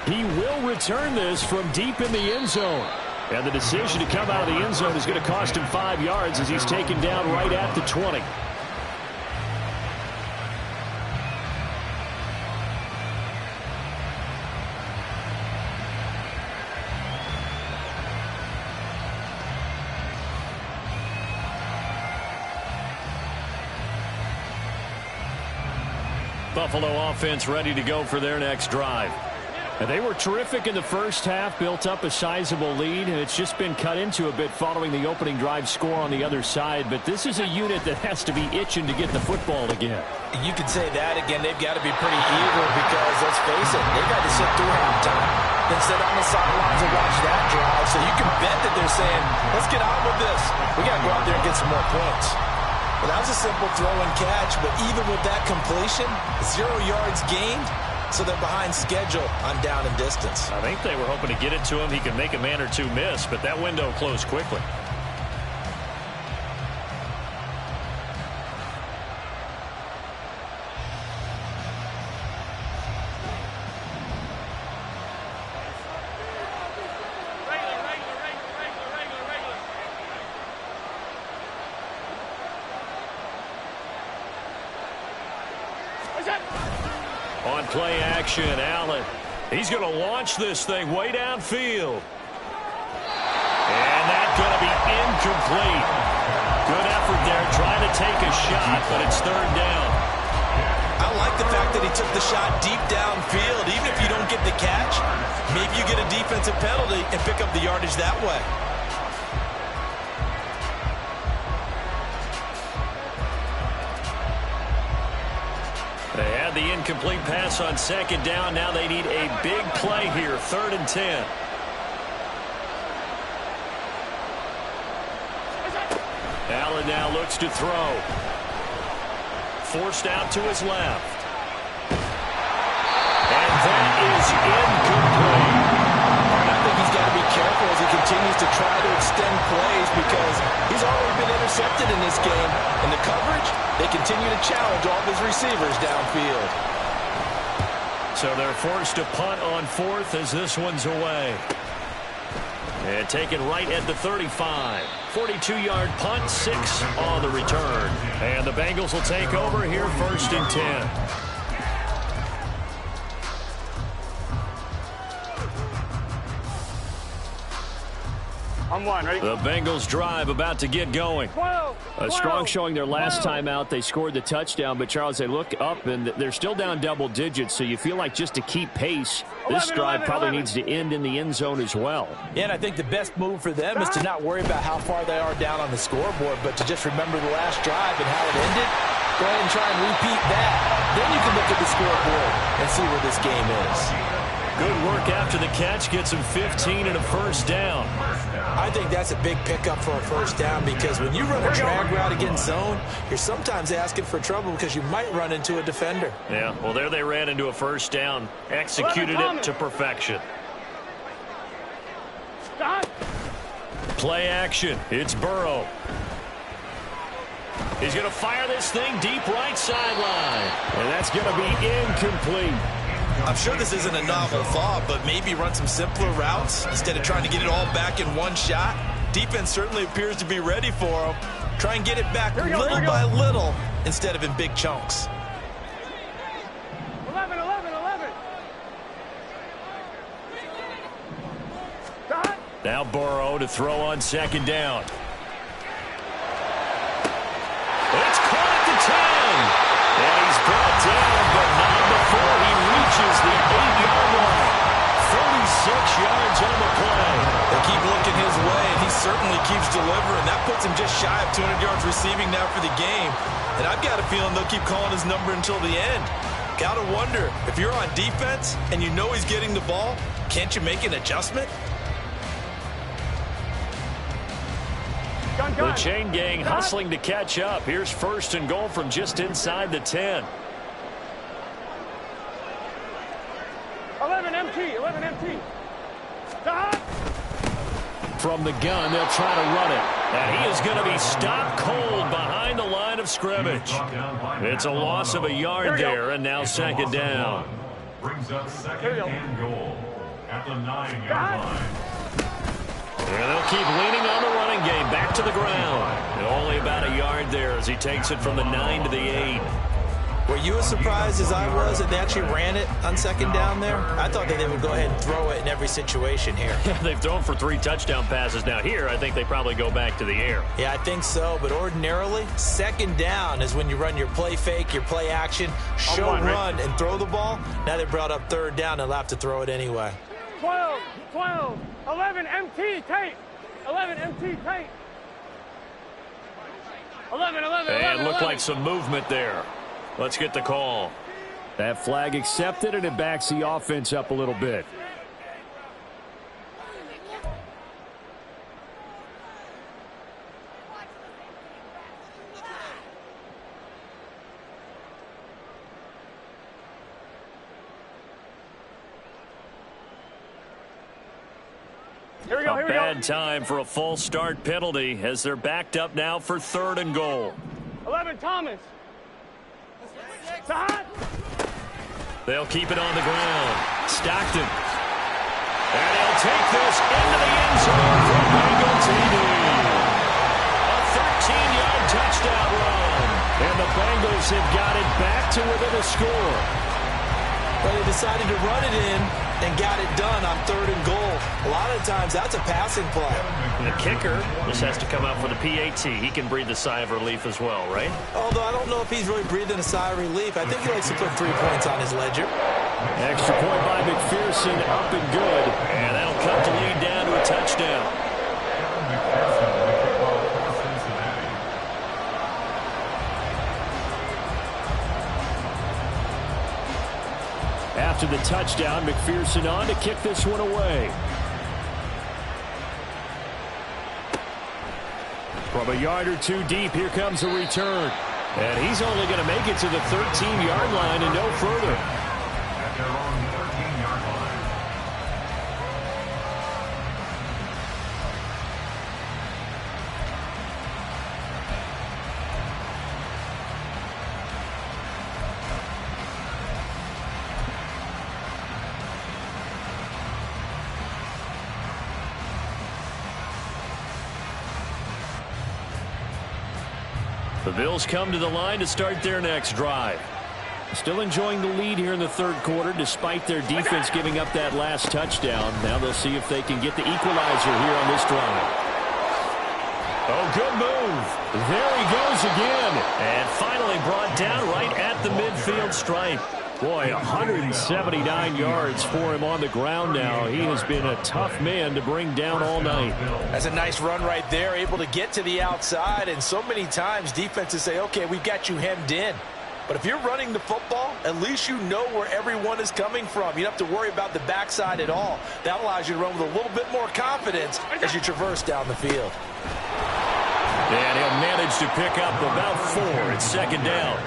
He will return this from deep in the end zone. And the decision to come out of the end zone is going to cost him 5 yards as he's taken down right at the 20. Buffalo offense ready to go for their next drive. And they were terrific in the first half, built up a sizable lead, and it's just been cut into a bit following the opening drive score on the other side. But this is a unit that has to be itching to get the football again. You can say that again. They've got to be pretty eager because, let's face it, they've got to sit through halftime, then sit on the sidelines and watch that drive. So you can bet that they're saying, let's get on with this. We got to go out there and get some more points. Well, that was a simple throw and catch, but even with that completion, 0 yards gained, so they're behind schedule on down and distance. I think they were hoping to get it to him. He could make a man or two miss, but that window closed quickly. On play action, Allen. He's going to launch this thing way downfield. And that's going to be incomplete. Good effort there, trying to take a shot, but it's third down. I like the fact that he took the shot deep downfield. Even if you don't get the catch, maybe you get a defensive penalty and pick up the yardage that way. They had the incomplete pass on second down. Now they need a big play here, 3rd and 10. Allen now looks to throw. Forced out to his left. And that is incomplete. I think he's got to be careful as he continues to try to extend plays because he's already been intercepted in this game. And the coverage, they continue to challenge all of his receivers downfield. So they're forced to punt on 4th as this one's away. And taken right at the 35. 42-yard punt, 6 on the return. And the Bengals will take over here, 1st and 10. On one, ready? The Bengals drive about to get going. A strong showing their last time out. They scored the touchdown, but Charles, they look up and they're still down double digits, so you feel like just to keep pace, this drive probably needs to end in the end zone as well. Yeah, and I think the best move for them is to not worry about how far they are down on the scoreboard, but to just remember the last drive and how it ended. Go ahead and try and repeat that. Then you can look at the scoreboard and see where this game is. Good work after the catch. Gets him 15 and a 1st down. I think that's a big pickup for a 1st down because when you run a drag route against zone, you're sometimes asking for trouble because you might run into a defender. Yeah, well, there they ran into a 1st down. Executed it to perfection. Play action. It's Burrow. He's going to fire this thing deep right sideline. And that's going to be incomplete. I'm sure this isn't a novel thought, but maybe run some simpler routes instead of trying to get it all back in one shot. Defense certainly appears to be ready for him. Try and get it back little by little instead of in big chunks. 11. Now Burrow to throw on 2nd down. It's caught at the 10. And he's brought down, but not before he reaches the 8-yard line. 36 yards on the play. They keep looking his way. certainly keeps delivering. That puts him just shy of 200 yards receiving now for the game. And I've got a feeling they'll keep calling his number until the end. Gotta wonder, if you're on defense and you know he's getting the ball, can't you make an adjustment? The chain gang hustling to catch up. Here's 1st and goal from just inside the 10. 11 MT, 11 MT. From the gun, they'll try to run it. And he is going to be stopped cold behind the line of scrimmage. It's a loss of a yard there, and now 2nd down. Brings up 2nd and goal at the 9-yard line. And they'll keep leaning on the running game. Back to the ground. And only about a yard there as he takes it from the 9 to the 8. Were you as surprised as I was that they actually ran it on 2nd down there? I thought that they would go ahead and throw it in every situation here. Yeah, they've thrown for 3 touchdown passes. Now here, I think they probably go back to the air. Yeah, I think so. But ordinarily, 2nd down is when you run your play fake, your play action, show run, and throw the ball. Now they brought up 3rd down and they'll have to throw it anyway. 12, 12, 11 MT, tape. 11 MT, tape. 11, 11, And 11, looked 11. like some movement there. Let's get the call. That flag accepted, and it backs the offense up a little bit. Here we go, here we go. Bad time for a false start penalty as they're backed up now for 3rd and goal. 11 Thomas. They'll keep it on the ground. Stockton. And he'll take this into the end zone for Bengal TV. A 13-yard touchdown run. And the Bengals have got it back to within a score. But they decided to run it in and got it done on 3rd and goal. A lot of times that's a passing play. And the kicker just has to come out for the PAT. He can breathe a sigh of relief as well, right? Although I don't know if he's really breathing a sigh of relief. I think he likes to put 3 points on his ledger. Extra point by McPherson, up and good. And that'll cut the lead down to a touchdown. After the touchdown, McPherson on to kick this one away. From a yard or 2 deep, here comes a return. And he's only going to make it to the 13-yard line and no further. At their own 13-yard line. The Bills come to the line to start their next drive. Still enjoying the lead here in the 3rd quarter despite their defense giving up that last touchdown. Now they'll see if they can get the equalizer here on this drive. Oh, good move. There he goes again. And finally brought down right at the midfield stripe. Boy, 179 yards for him on the ground now. He has been a tough man to bring down all night. That's a nice run right there, able to get to the outside. And so many times defenses say, okay, we've got you hemmed in. But if you're running the football, at least you know where everyone is coming from. You don't have to worry about the backside at all. That allows you to run with a little bit more confidence as you traverse down the field. And he'll manage to pick up about 4. It's 2nd down.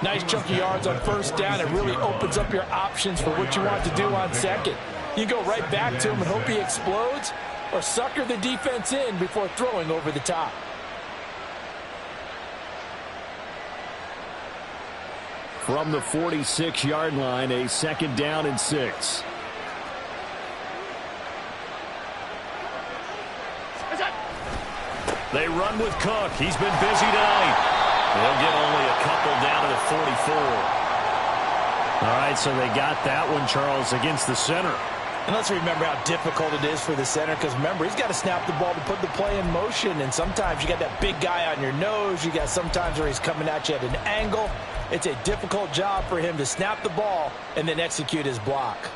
Nice chunky yards on 1st down. It really opens up your options for what you want to do on 2nd. You go right back to him and hope he explodes, or sucker the defense in before throwing over the top. From the 46-yard line, a 2nd down and 6. They run with Cook. He's been busy tonight. They'll get only a couple down to the 44. All right, so they got that one, Charles, against the center. And let's remember how difficult it is for the center, because remember, he's got to snap the ball to put the play in motion, and sometimes you got that big guy on your nose. You got sometimes where he's coming at you at an angle. It's a difficult job for him to snap the ball and then execute his block.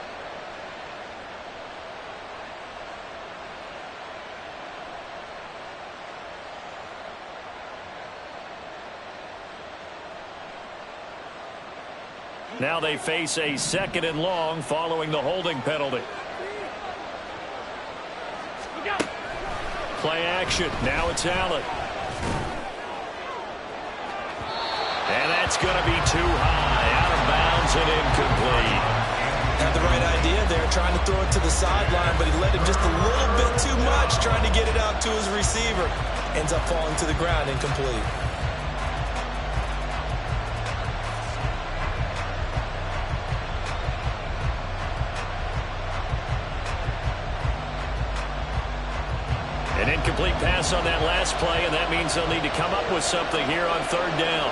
Now they face a 2nd and long following the holding penalty. Play action. Now it's Allen. And that's going to be too high. Out of bounds and incomplete. Had the right idea there, trying to throw it to the sideline, but he let him just a little bit too much, trying to get it out to his receiver. Ends up falling to the ground, incomplete. An incomplete pass on that last play, and that means they'll need to come up with something here on 3rd down.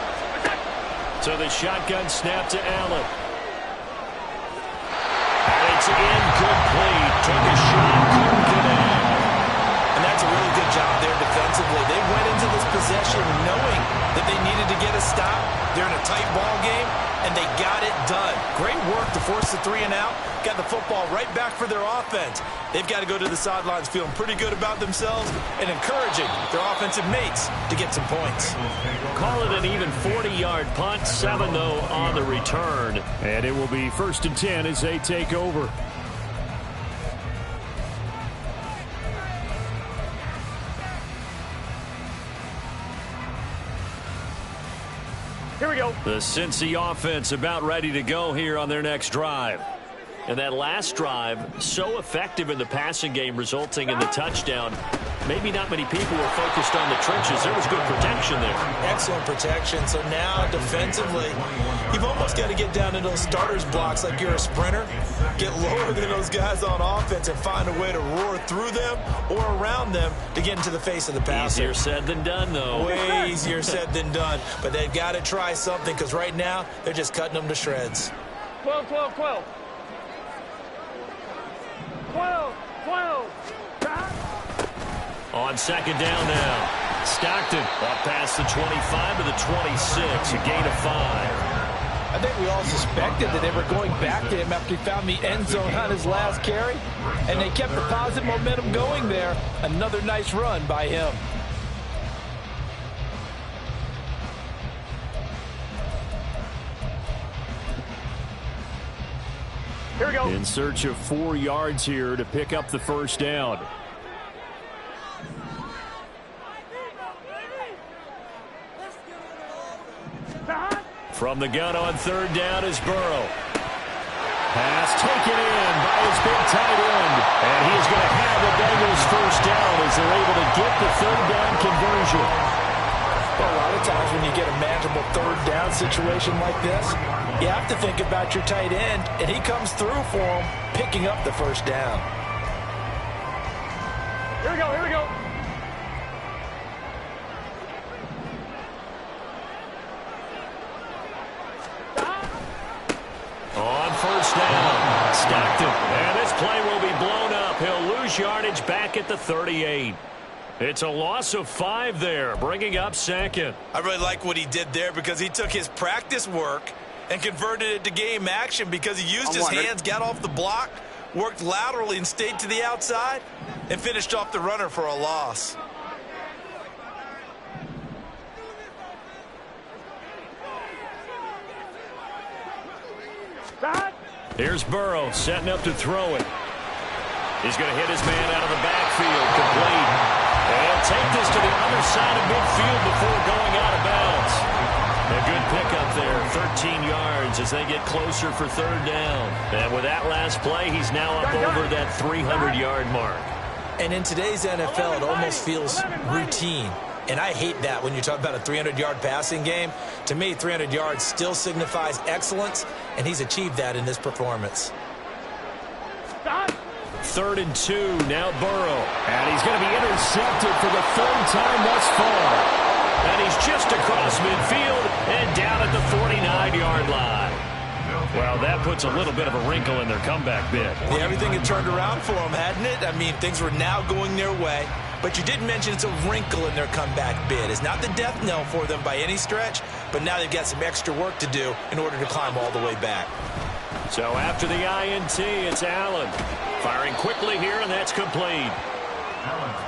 So the shotgun snap to Allen. And it's incomplete. Took a shot, couldn't connect. And that's a really good job there defensively. They went into this possession knowing that they needed to get a stop. They're in a tight ball game, and they got it done. Great work to force the 3 and out. Got the football right back for their offense. They've got to go to the sidelines feeling pretty good about themselves and encouraging their offensive mates to get some points. Call it an even 40-yard punt. 7, though, on the return. And it will be 1st and 10 as they take over. Here we go. The Cincy offense about ready to go here on their next drive. And that last drive, so effective in the passing game, resulting in the touchdown. Maybe not many people were focused on the trenches. There was good protection there. Excellent protection. So now defensively, you've almost got to get down to those starters blocks like you're a sprinter. Get lower than those guys on offense and find a way to roar through them or around them to get into the face of the passer. Easier said than done, though. Way easier said than done. But they've got to try something because right now they're just cutting them to shreds. 12, 12, 12. 12, 12. On 2nd down now. Stockton up past the 25 to the 26. A gain of 5. I think we all suspected that they were going back to him after he found the end zone on his last carry. And they kept the positive momentum going there. Another nice run by him. Here we go. In search of 4 yards here to pick up the 1st down. From the gun on 3rd down is Burrow. Pass taken in by his big tight end. And he's going to have the Bengals 1st down as they're able to get the 3rd down conversion. Well, a lot of times when you get a manageable 3rd down situation like this, you have to think about your tight end, and he comes through for him, picking up the 1st down. Here we go, here we go. On 1st down, Stockton. And this play will be blown up. He'll lose yardage back at the 38. It's a loss of 5 there, bringing up 2nd. I really like what he did there because he took his practice work and converted it to game action because he used his hands, got off the block, worked laterally and stayed to the outside, and finished off the runner for a loss. Here's Burrow setting up to throw it. He's going to hit his man out of the backfield, complete. And he'll take this to the other side of midfield before going out of bounds. A good pickup there, 13 yards as they get closer for 3rd down. And with that last play, he's now up over that 300-yard mark. And in today's NFL, it almost feels routine. And I hate that when you talk about a 300-yard passing game. To me, 300 yards still signifies excellence, and he's achieved that in this performance. 3rd and 2, now Burrow. And he's going to be intercepted for the 3rd time thus far. And he's just across midfield and down at the 49-yard line. Well, that puts a little bit of a wrinkle in their comeback bid. Yeah, everything had turned around for them, hadn't it? I mean, things were now going their way. But you did mention it's a wrinkle in their comeback bid. It's not the death knell for them by any stretch, but now they've got some extra work to do in order to climb all the way back. So after the INT, it's Allen. Firing quickly here, and that's complete.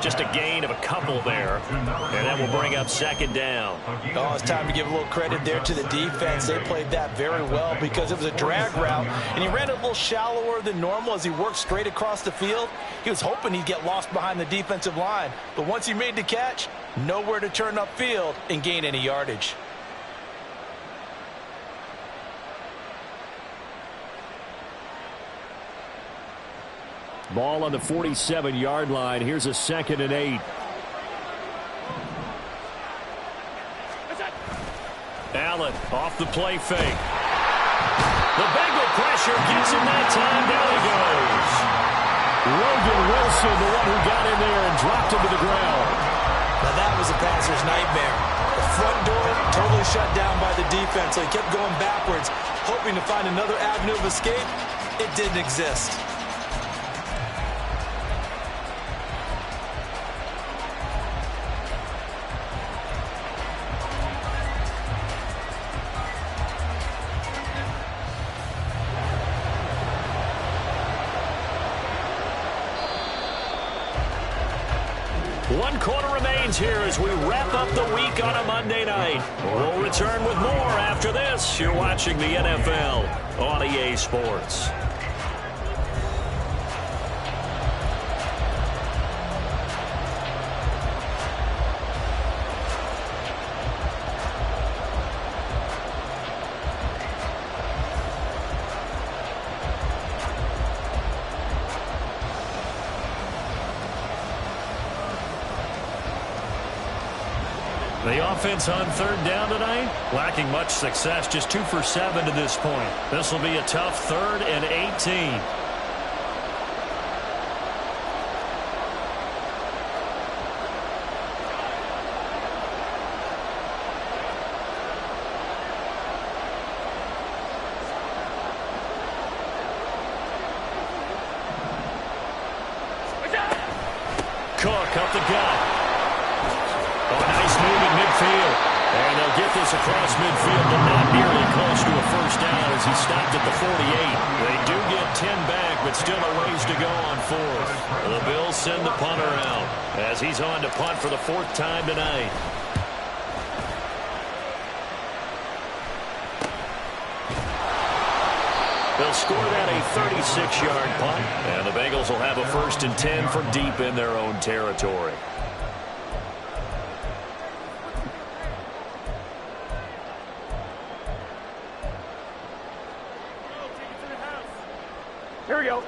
Just a gain of a couple there, and that will bring up second down. Oh, it's time to give a little credit there to the defense. They played that very well because it was a drag route, and he ran it a little shallower than normal as he worked straight across the field. He was hoping he'd get lost behind the defensive line, but once he made the catch, nowhere to turn upfield and gain any yardage. Ball on the 47-yard line. Here's a 2nd and 8. Allen off the play fake. The Bengal pressure gets him that time. Down he goes. Logan Wilson, the one who got in there and dropped him to the ground. Now that was a passer's nightmare. The front door totally shut down by the defense, so he kept going backwards, hoping to find another avenue of escape. It didn't exist. One quarter remains here as we wrap up the week on a Monday night. We'll return with more after this. You're watching the NFL on EA Sports. The offense on third down tonight, lacking much success, just 2 for 7 to this point. This will be a tough 3rd and 18. Cook up the gut. Oh, nice move in midfield. And they'll get this across midfield, but not nearly close to a first down as he stopped at the 48. They do get 10 back, but still a ways to go on 4th. The Bills send the punter out as he's on to punt for the 4th time tonight. They'll score that a 36-yard punt, and the Bengals will have a 1st and 10 from deep in their own territory. Here we go.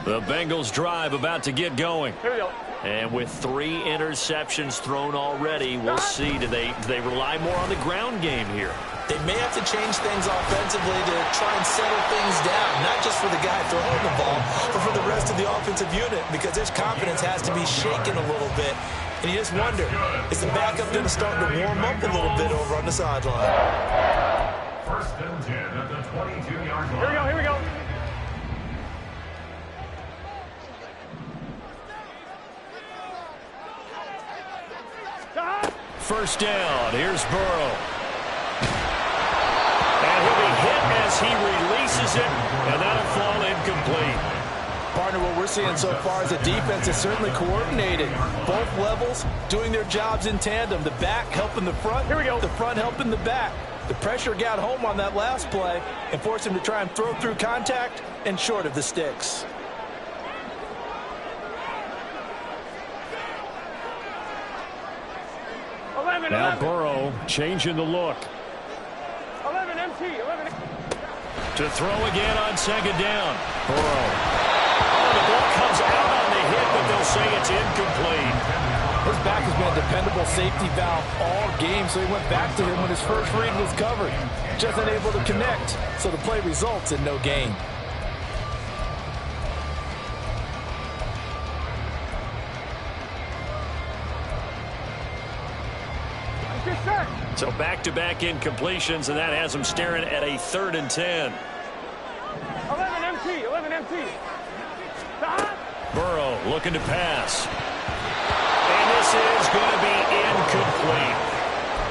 The Bengals drive about to get going. Here we go. And with 3 interceptions thrown already, we'll see. Do they rely more on the ground game here? They may have to change things offensively to try and settle things down, not just for the guy throwing the ball, but for the rest of the offensive unit, because his confidence has to be shaken a little bit. And you just wonder, is the backup going to start to warm up a little bit over on the sideline? 1st and 10 at the 22-yard line. Here we go. Here we go. First down. Here's Burrow. And he'll be hit as he releases it, and that'll fall incomplete. Partner, what we're seeing so far is the defense is certainly coordinated. Both levels doing their jobs in tandem. The back helping the front. Here we go. The front helping the back. The pressure got home on that last play and forced him to try and throw through contact and short of the sticks. Now Burrow changing the look. 11 MT. 11. To throw again on 2nd down. Burrow. Oh, the ball comes out on the hit, but they'll say it's incomplete. His back has been a dependable safety valve all game, so he went back to him when his first read was covered. Just unable to connect, so the play results in no gain. So back-to-back incompletions, and that has them staring at a 3rd and 10. 11 MT. 11 MT. Burrow looking to pass. And this is going to be incomplete.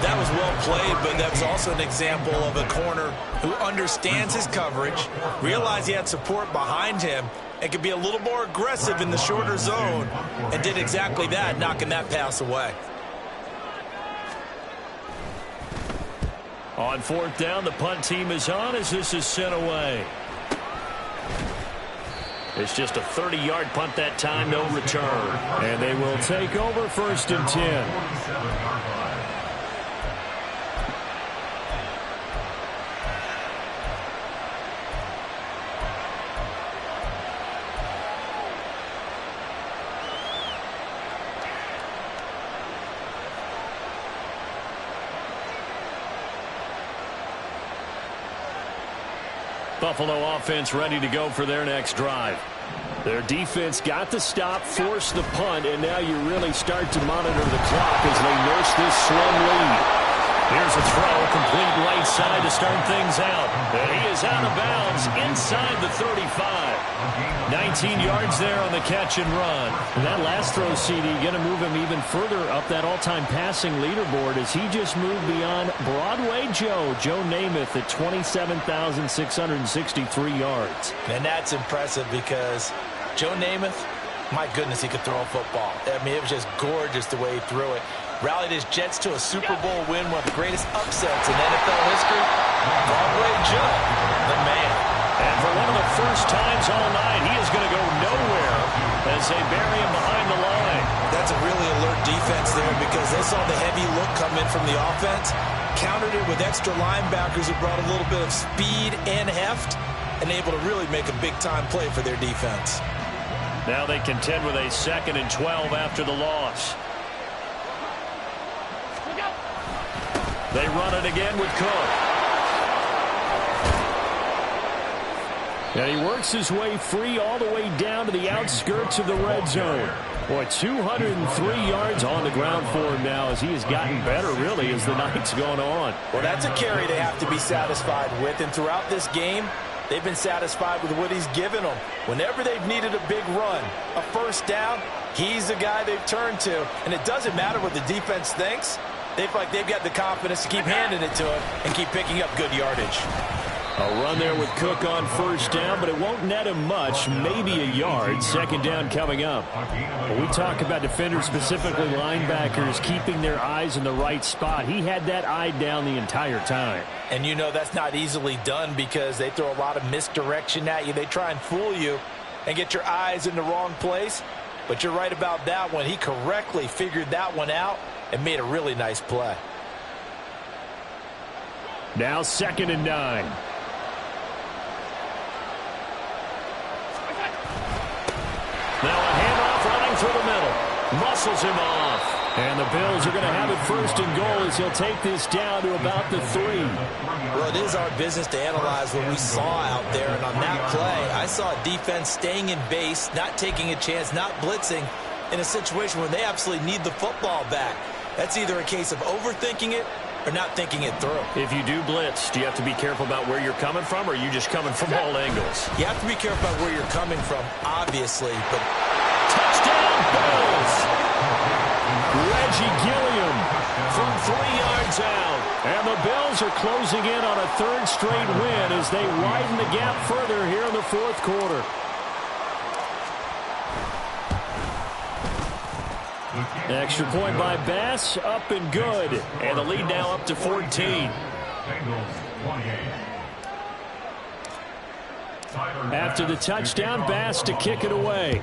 That was well played, but that was also an example of a corner who understands his coverage, realized he had support behind him, and could be a little more aggressive in the shorter zone, and did exactly that, knocking that pass away. On fourth down, the punt team is on as this is sent away. It's just a 30-yard punt that time, no return. And they will take over first and 10. Buffalo offense ready to go for their next drive. Their defense got the stop, forced the punt, and now you really start to monitor the clock as they nurse this slim lead. Here's a throw, complete right side to start things out. And he is out of bounds inside the 35. 19 yards there on the catch and run. And that last throw, CD, going to move him even further up that all-time passing leaderboard as he just moved beyond Broadway Joe Namath at 27,663 yards. And that's impressive because Joe Namath, my goodness, he could throw a football. I mean, it was just gorgeous the way he threw it. Rallied his Jets to a Super Bowl win, one of the greatest upsets in NFL history. Broadway Joe, the man. And for one of the first times all night, he is going to go nowhere as they bury him behind the line. That's a really alert defense there because they saw the heavy look come in from the offense, countered it with extra linebackers who brought a little bit of speed and heft, and able to really make a big-time play for their defense. Now they contend with a 2nd and 12 after the loss. They run it again with Cook. And he works his way free all the way down to the outskirts of the red zone. Boy, 203 yards on the ground for him now as he has gotten better, really, as the night's gone on. Well, that's a carry they have to be satisfied with. And throughout this game, they've been satisfied with what he's given them. Whenever they've needed a big run, a first down, he's the guy they've turned to. And it doesn't matter what the defense thinks. They feel like they've got the confidence to keep handing it to him and keep picking up good yardage. A run there with Cook on first down, but it won't net him much, maybe a yard. 2nd down coming up. When we talk about defenders, specifically linebackers, keeping their eyes in the right spot, he had that eye down the entire time. And you know that's not easily done because they throw a lot of misdirection at you. They try and fool you and get your eyes in the wrong place. But you're right about that one. He correctly figured that one out and made a really nice play. Now 2nd and 9. Now a handoff running through the middle. Muscles him off. And the Bills are going to have it 1st and goal as he'll take this down to about the 3. Well, it is our business to analyze what we saw out there. And on that play, I saw a defense staying in base, not taking a chance, not blitzing in a situation where they absolutely need the football back. That's either a case of overthinking it or not thinking it through. If you do blitz, do you have to be careful about where you're coming from, or are you just coming from all angles? You have to be careful about where you're coming from, obviously. But touchdown, Bills! Reggie Gilliam from 3 yards out. And the Bills are closing in on a 3rd straight win as they widen the gap further here in the 4th quarter. Extra point by Bass, up and good. And the lead now up to 14. After the touchdown, Bass to kick it away.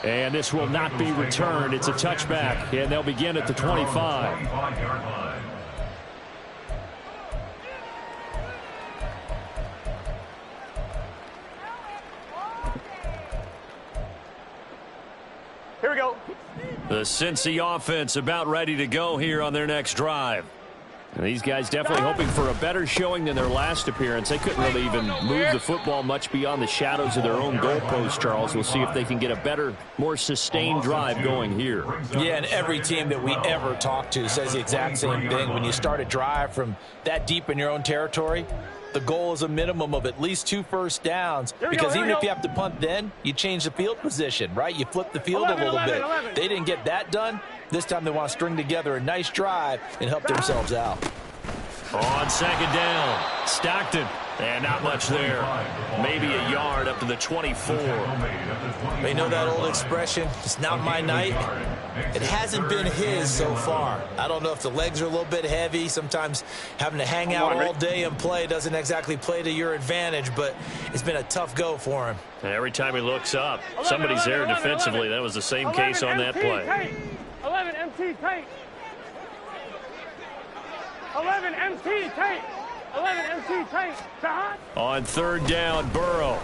And this will not be returned. It's a touchback, and they'll begin at the 25. Here we go. The Cincy offense about ready to go here on their next drive. And these guys definitely hoping for a better showing than their last appearance. They couldn't really even move the football much beyond the shadows of their own goalpost, Charles. We'll see if they can get a better, more sustained drive going here. Yeah, and every team that we ever talk to says the exact same thing. When you start a drive from that deep in your own territory, the goal is a minimum of at least 2 first downs, because even if you have to punt then, you change the field position, right? You flip the field a little bit. They didn't get that done. This time they want to string together a nice drive and help themselves out. On second down, Stockton. And not much there. Maybe a yard up to the 24. They know that old expression, it's not my night. It hasn't been his so far. I don't know if the legs are a little bit heavy. Sometimes having to hang out all day and play doesn't exactly play to your advantage, but it's been a tough go for him. Every time he looks up, somebody's there defensively. That was the same case on that play. 11 MT tight. 11 MT tight. 11 MT tight. On third down, Burrow.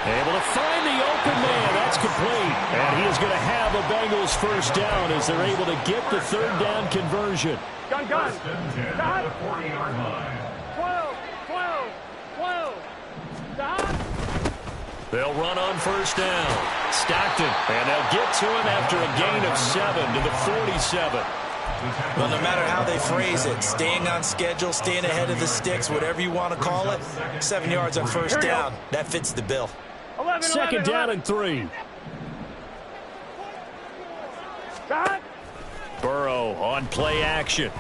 Able to find the open man. That's complete. And he is going to have a Bengals first down as they're able to get the third down conversion. Gun. 12, 40-yard line. 12. They'll run on first down. Stockton. And they'll get to him after a gain of 7 to the 47. Well, no matter how they phrase it, staying on schedule, staying ahead of the sticks, whatever you want to call it, 7 yards on first down, that fits the bill. 11, Second down and 3. Burrow on play action.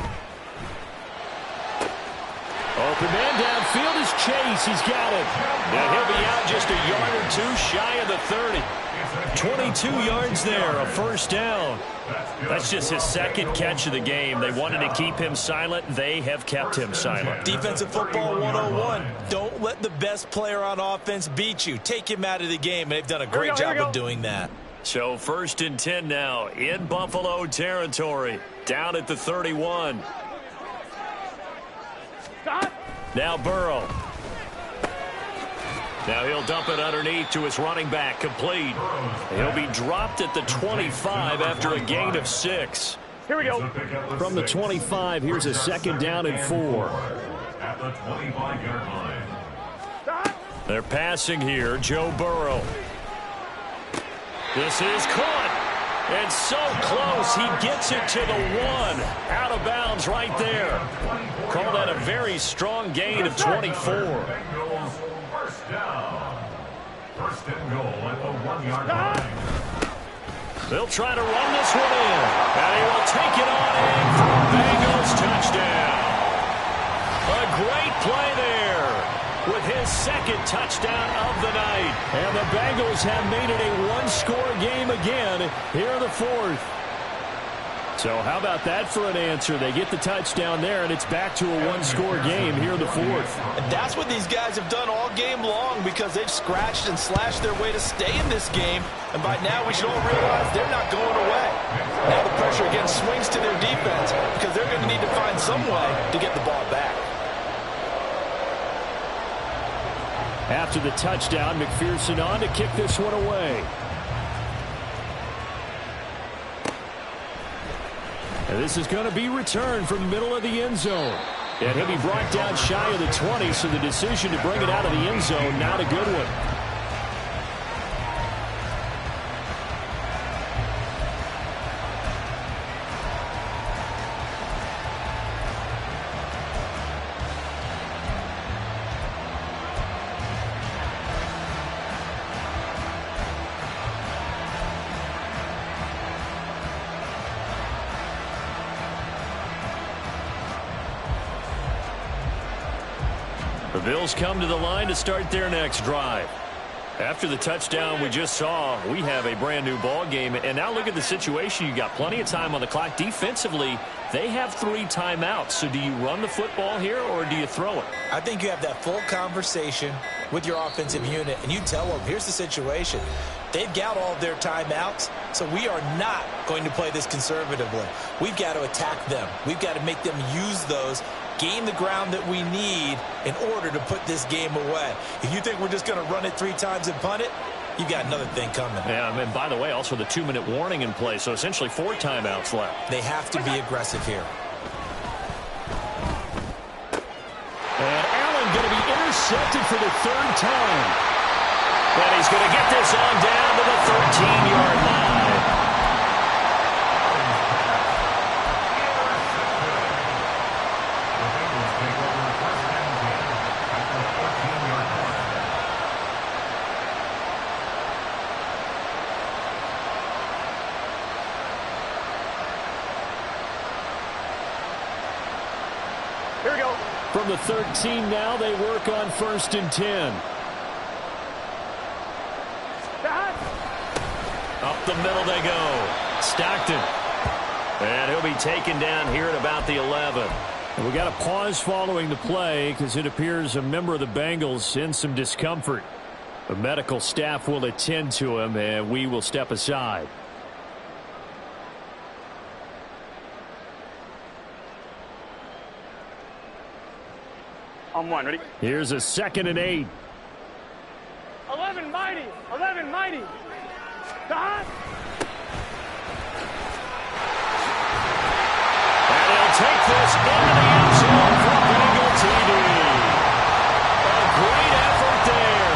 Open man downfield is Chase. He's got it. And he'll be out just a yard or two shy of the 30. 22 yards there, a first down. That's just his second catch of the game. They wanted to keep him silent. They have kept him silent. Defensive football 101. Don't let the best player on offense beat you. Take him out of the game, and they've done a great job of doing that. So 1st and 10 now in Buffalo territory. Down at the 31. Now Burrow. Now he'll dump it underneath to his running back, complete. He'll be dropped at the 25 after a gain of 6. Here we go. From the 25, here's a second down and 4. At the 25-yard line. They're passing here, Joe Burrow. This is caught. And so close, he gets it to the 1. Out of bounds right there. Call that a very strong gain of 24. Bengals first down. First and goal at the 1-yard line. They'll try to run this one in. And he will take it on in for a Bengals touchdown. A great play there with his second touchdown of the night. And the Bengals have made it a one-score game again here in the 4th. So how about that for an answer? They get the touchdown there, and it's back to a one-score game here in the 4th. And that's what these guys have done all game long because they've scratched and slashed their way to stay in this game. And by now, we should all realize they're not going away. Now the pressure again swings to their defense because they're going to need to find some way to get the ball back. After the touchdown, McPherson on to kick this one away. And this is going to be returned from the middle of the end zone. And he'll be brought down shy of the 20, so the decision to bring it out of the end zone, not a good one. The Bills come to the line to start their next drive. After the touchdown we just saw, we have a brand new ball game. And now look at the situation. You got plenty of time on the clock. Defensively, they have 3 timeouts. So do you run the football here or do you throw it? I think you have that full conversation with your offensive unit, and you tell them, here's the situation. They've got all of their timeouts, so we are not going to play this conservatively. We've got to attack them. We've got to make them use those, gain the ground that we need in order to put this game away. If you think we're just going to run it 3 times and punt it, you've got another thing coming. Yeah, and by the way, also the 2-minute warning in play, so essentially 4 timeouts left. They have to be aggressive here. And Allen going to be intercepted for the 3rd time. And he's going to get this on down to the 13-yard line. Here we go. From the 13 now, they work on 1st and 10. Up the middle they go. Stockton. And he'll be taken down here at about the 11. And we got a pause following the play because it appears a member of the Bengals in some discomfort. The medical staff will attend to him, and we will step aside. On one, ready? Here's a 2nd and 8. 11 mighty. 11 mighty. Stop. And he'll take this into the end zone for Bengal TD. A great effort there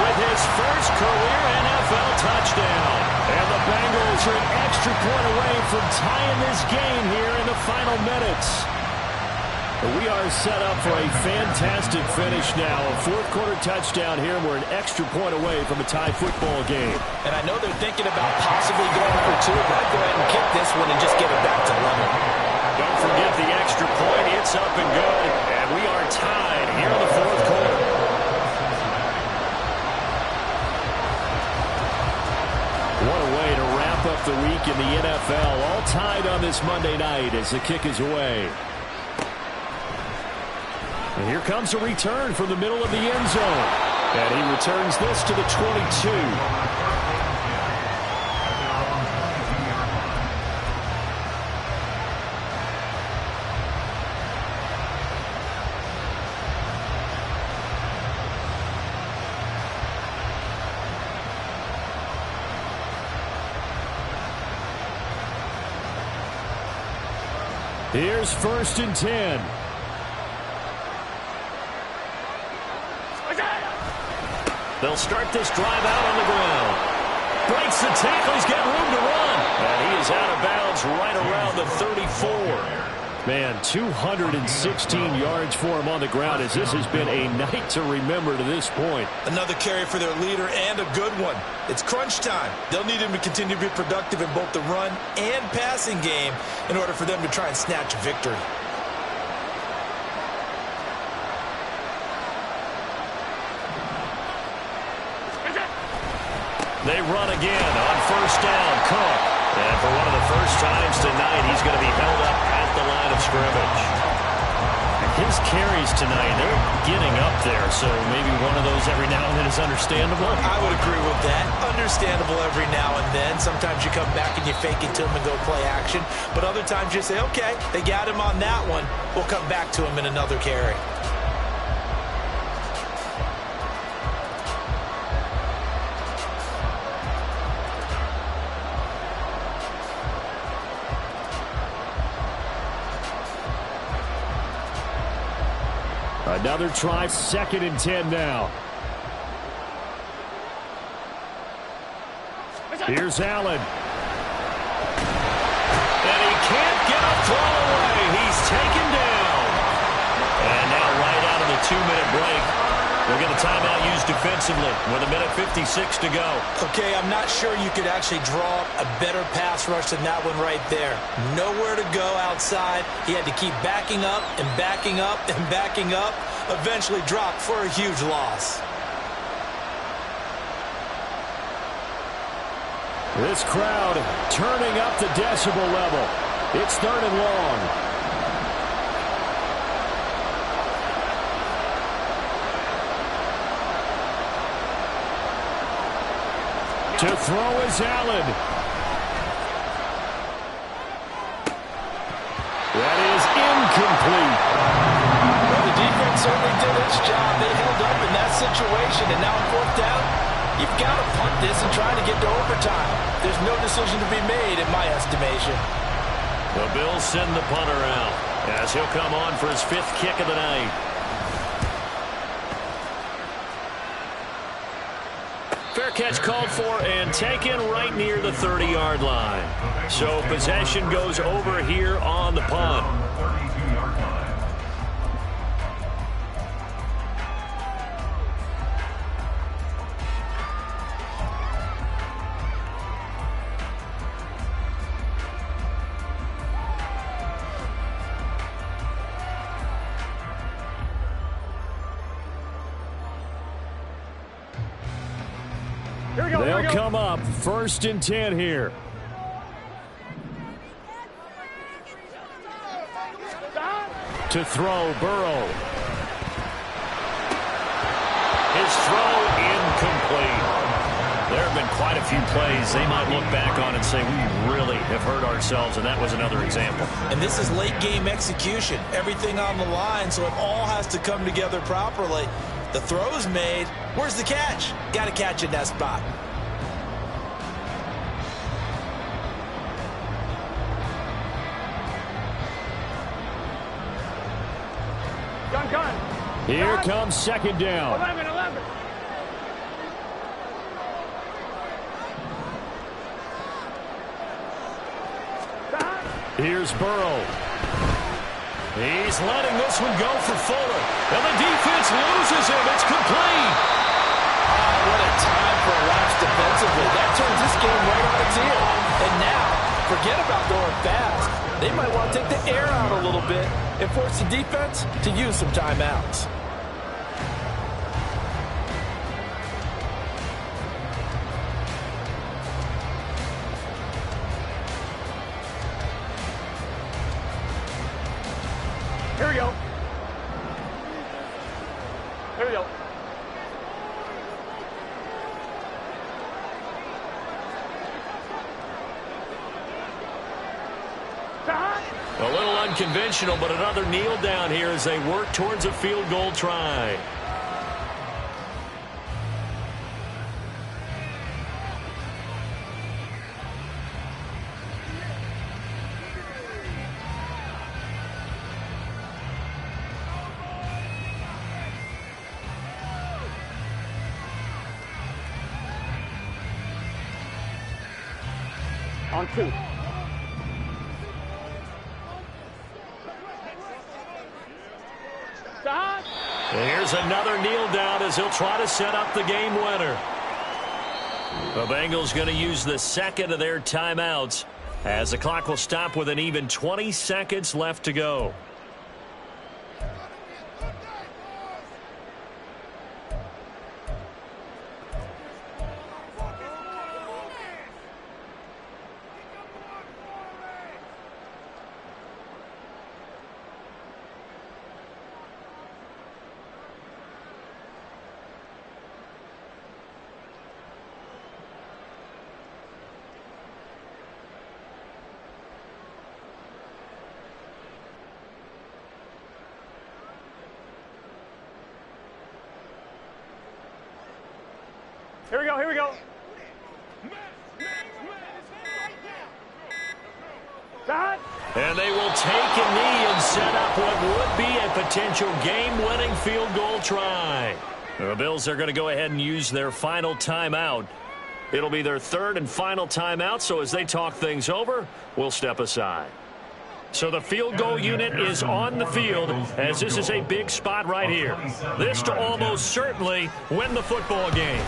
with his first career NFL touchdown. And the Bengals are an extra point away from tying this game here in the final minutes. We are set up for a fantastic finish now. A 4th-quarter touchdown here, and we're an extra point away from a tie football game. And I know they're thinking about possibly going for 2, but I'd go ahead and kick this one and just get it back to level. Don't forget the extra point. It's up and good, and we are tied here in the 4th quarter. What a way to wrap up the week in the NFL. All tied on this Monday night as the kick is away. And here comes a return from the middle of the end zone. And he returns this to the 22. Here's 1st and 10. They'll start this drive out on the ground. Breaks the tackle. He's got room to run. And he is out of bounds right around the 34. Man, 216 yards for him on the ground as this has been a night to remember to this point. Another carry for their leader and a good one. It's crunch time. They'll need him to continue to be productive in both the run and passing game in order for them to try and snatch a victory. They run again on 1st down. Cook. And for one of the first times tonight, he's going to be held up at the line of scrimmage. His carries tonight, they're getting up there, so maybe one of those every now and then is understandable. I would agree with that. Understandable every now and then. Sometimes you come back and you fake it to him and go play action. But other times you say, okay, they got him on that one. We'll come back to him in another carry. Another try, 2nd and 10 now. Here's Allen. And he can't get a throw away. He's taken down. And now right out of the 2-minute break, we'll get a timeout used defensively with 1:56 to go. Okay, I'm not sure you could actually draw a better pass rush than that one right there. Nowhere to go outside. He had to keep backing up and backing up and backing up. Eventually dropped for a huge loss. This crowd turning up the decibel level. It's 3rd and long. To throw is Allen. That is incomplete. Well, the defense certainly did its job. They held up in that situation, and now on 4th down, you've got to punt this and try to get to overtime. There's no decision to be made in my estimation. The Bills send the punter out as he'll come on for his 5th kick of the night. Fair catch called for and taken right near the 30-yard line. So possession goes over here on the punt. They'll come up 1st and 10 here. To throw, Burrow. His throw incomplete. There have been quite a few plays they might look back on and say, we really have hurt ourselves, and that was another example. And this is late game execution. Everything on the line, so it all has to come together properly. The throw's made. Where's the catch? Got to catch in that spot. Gun. Here comes 2nd down. 11. Here's Burrow. He's letting this one go for Fuller. And the defense loses him. It's complete. What a time for a lapse defensively. That turns this game right on its ear. And now, forget about going fast. They might want to take the air out a little bit and force the defense to use some timeouts. Here we go. A little unconventional, but another kneel down here as they work towards a field goal try. On 2. Here's another kneel down as he'll try to set up the game winner. The Bengals going to use the second of their timeouts as the clock will stop with an even 20 seconds left to go. Here we go. And they will take a knee and set up what would be a potential game-winning field goal try. The Bills are going to go ahead and use their final timeout. It'll be their 3rd and final timeout, so as they talk things over, we'll step aside. So the field goal unit is on the field as this is a big spot right here. This to almost certainly win the football game.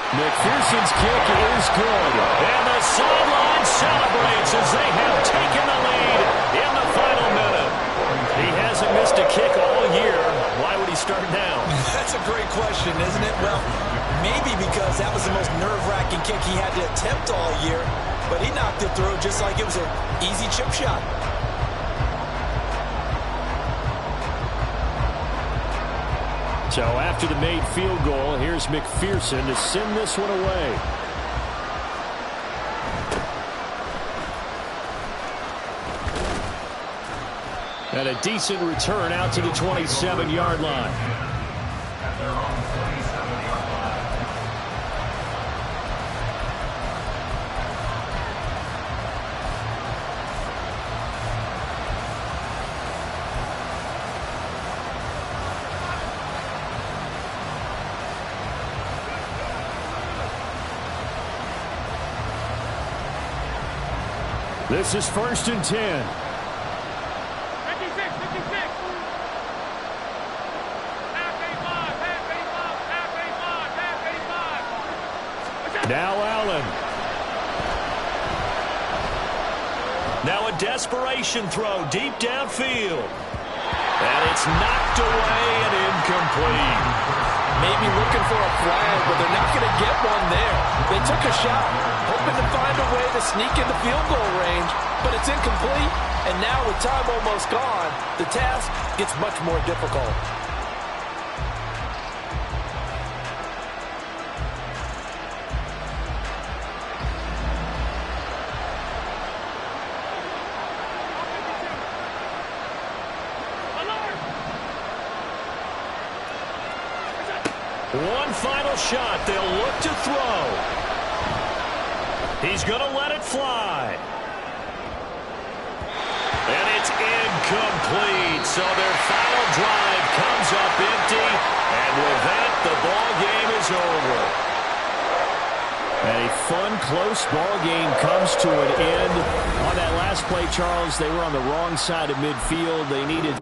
McPherson's kick is good. And the sideline celebrates as they have taken the lead in the final minute. He hasn't missed a kick all year. Why would he start now? That's a great question, isn't it? Well, maybe because that was the most nerve-wracking kick he had to attempt all year, but he knocked it through just like it was an easy chip shot. So after the made field goal, here's McPherson to send this one away. And a decent return out to the 27-yard line. This is 1st and 10. 56. Now Allen. Now a desperation throw deep downfield. And it's knocked away and incomplete. maybe looking for a flag, but they're not going to get one there. They took a shot, hoping to find a way to sneak into field goal range, but it's incomplete. And now with time almost gone, the task gets much more difficult. One final shot. They'll look to throw. He's going to let it fly. And it's incomplete. So their final drive comes up empty. And with that, the ball game is over. A fun, close ball game comes to an end. On that last play, Charles, they were on the wrong side of midfield. They needed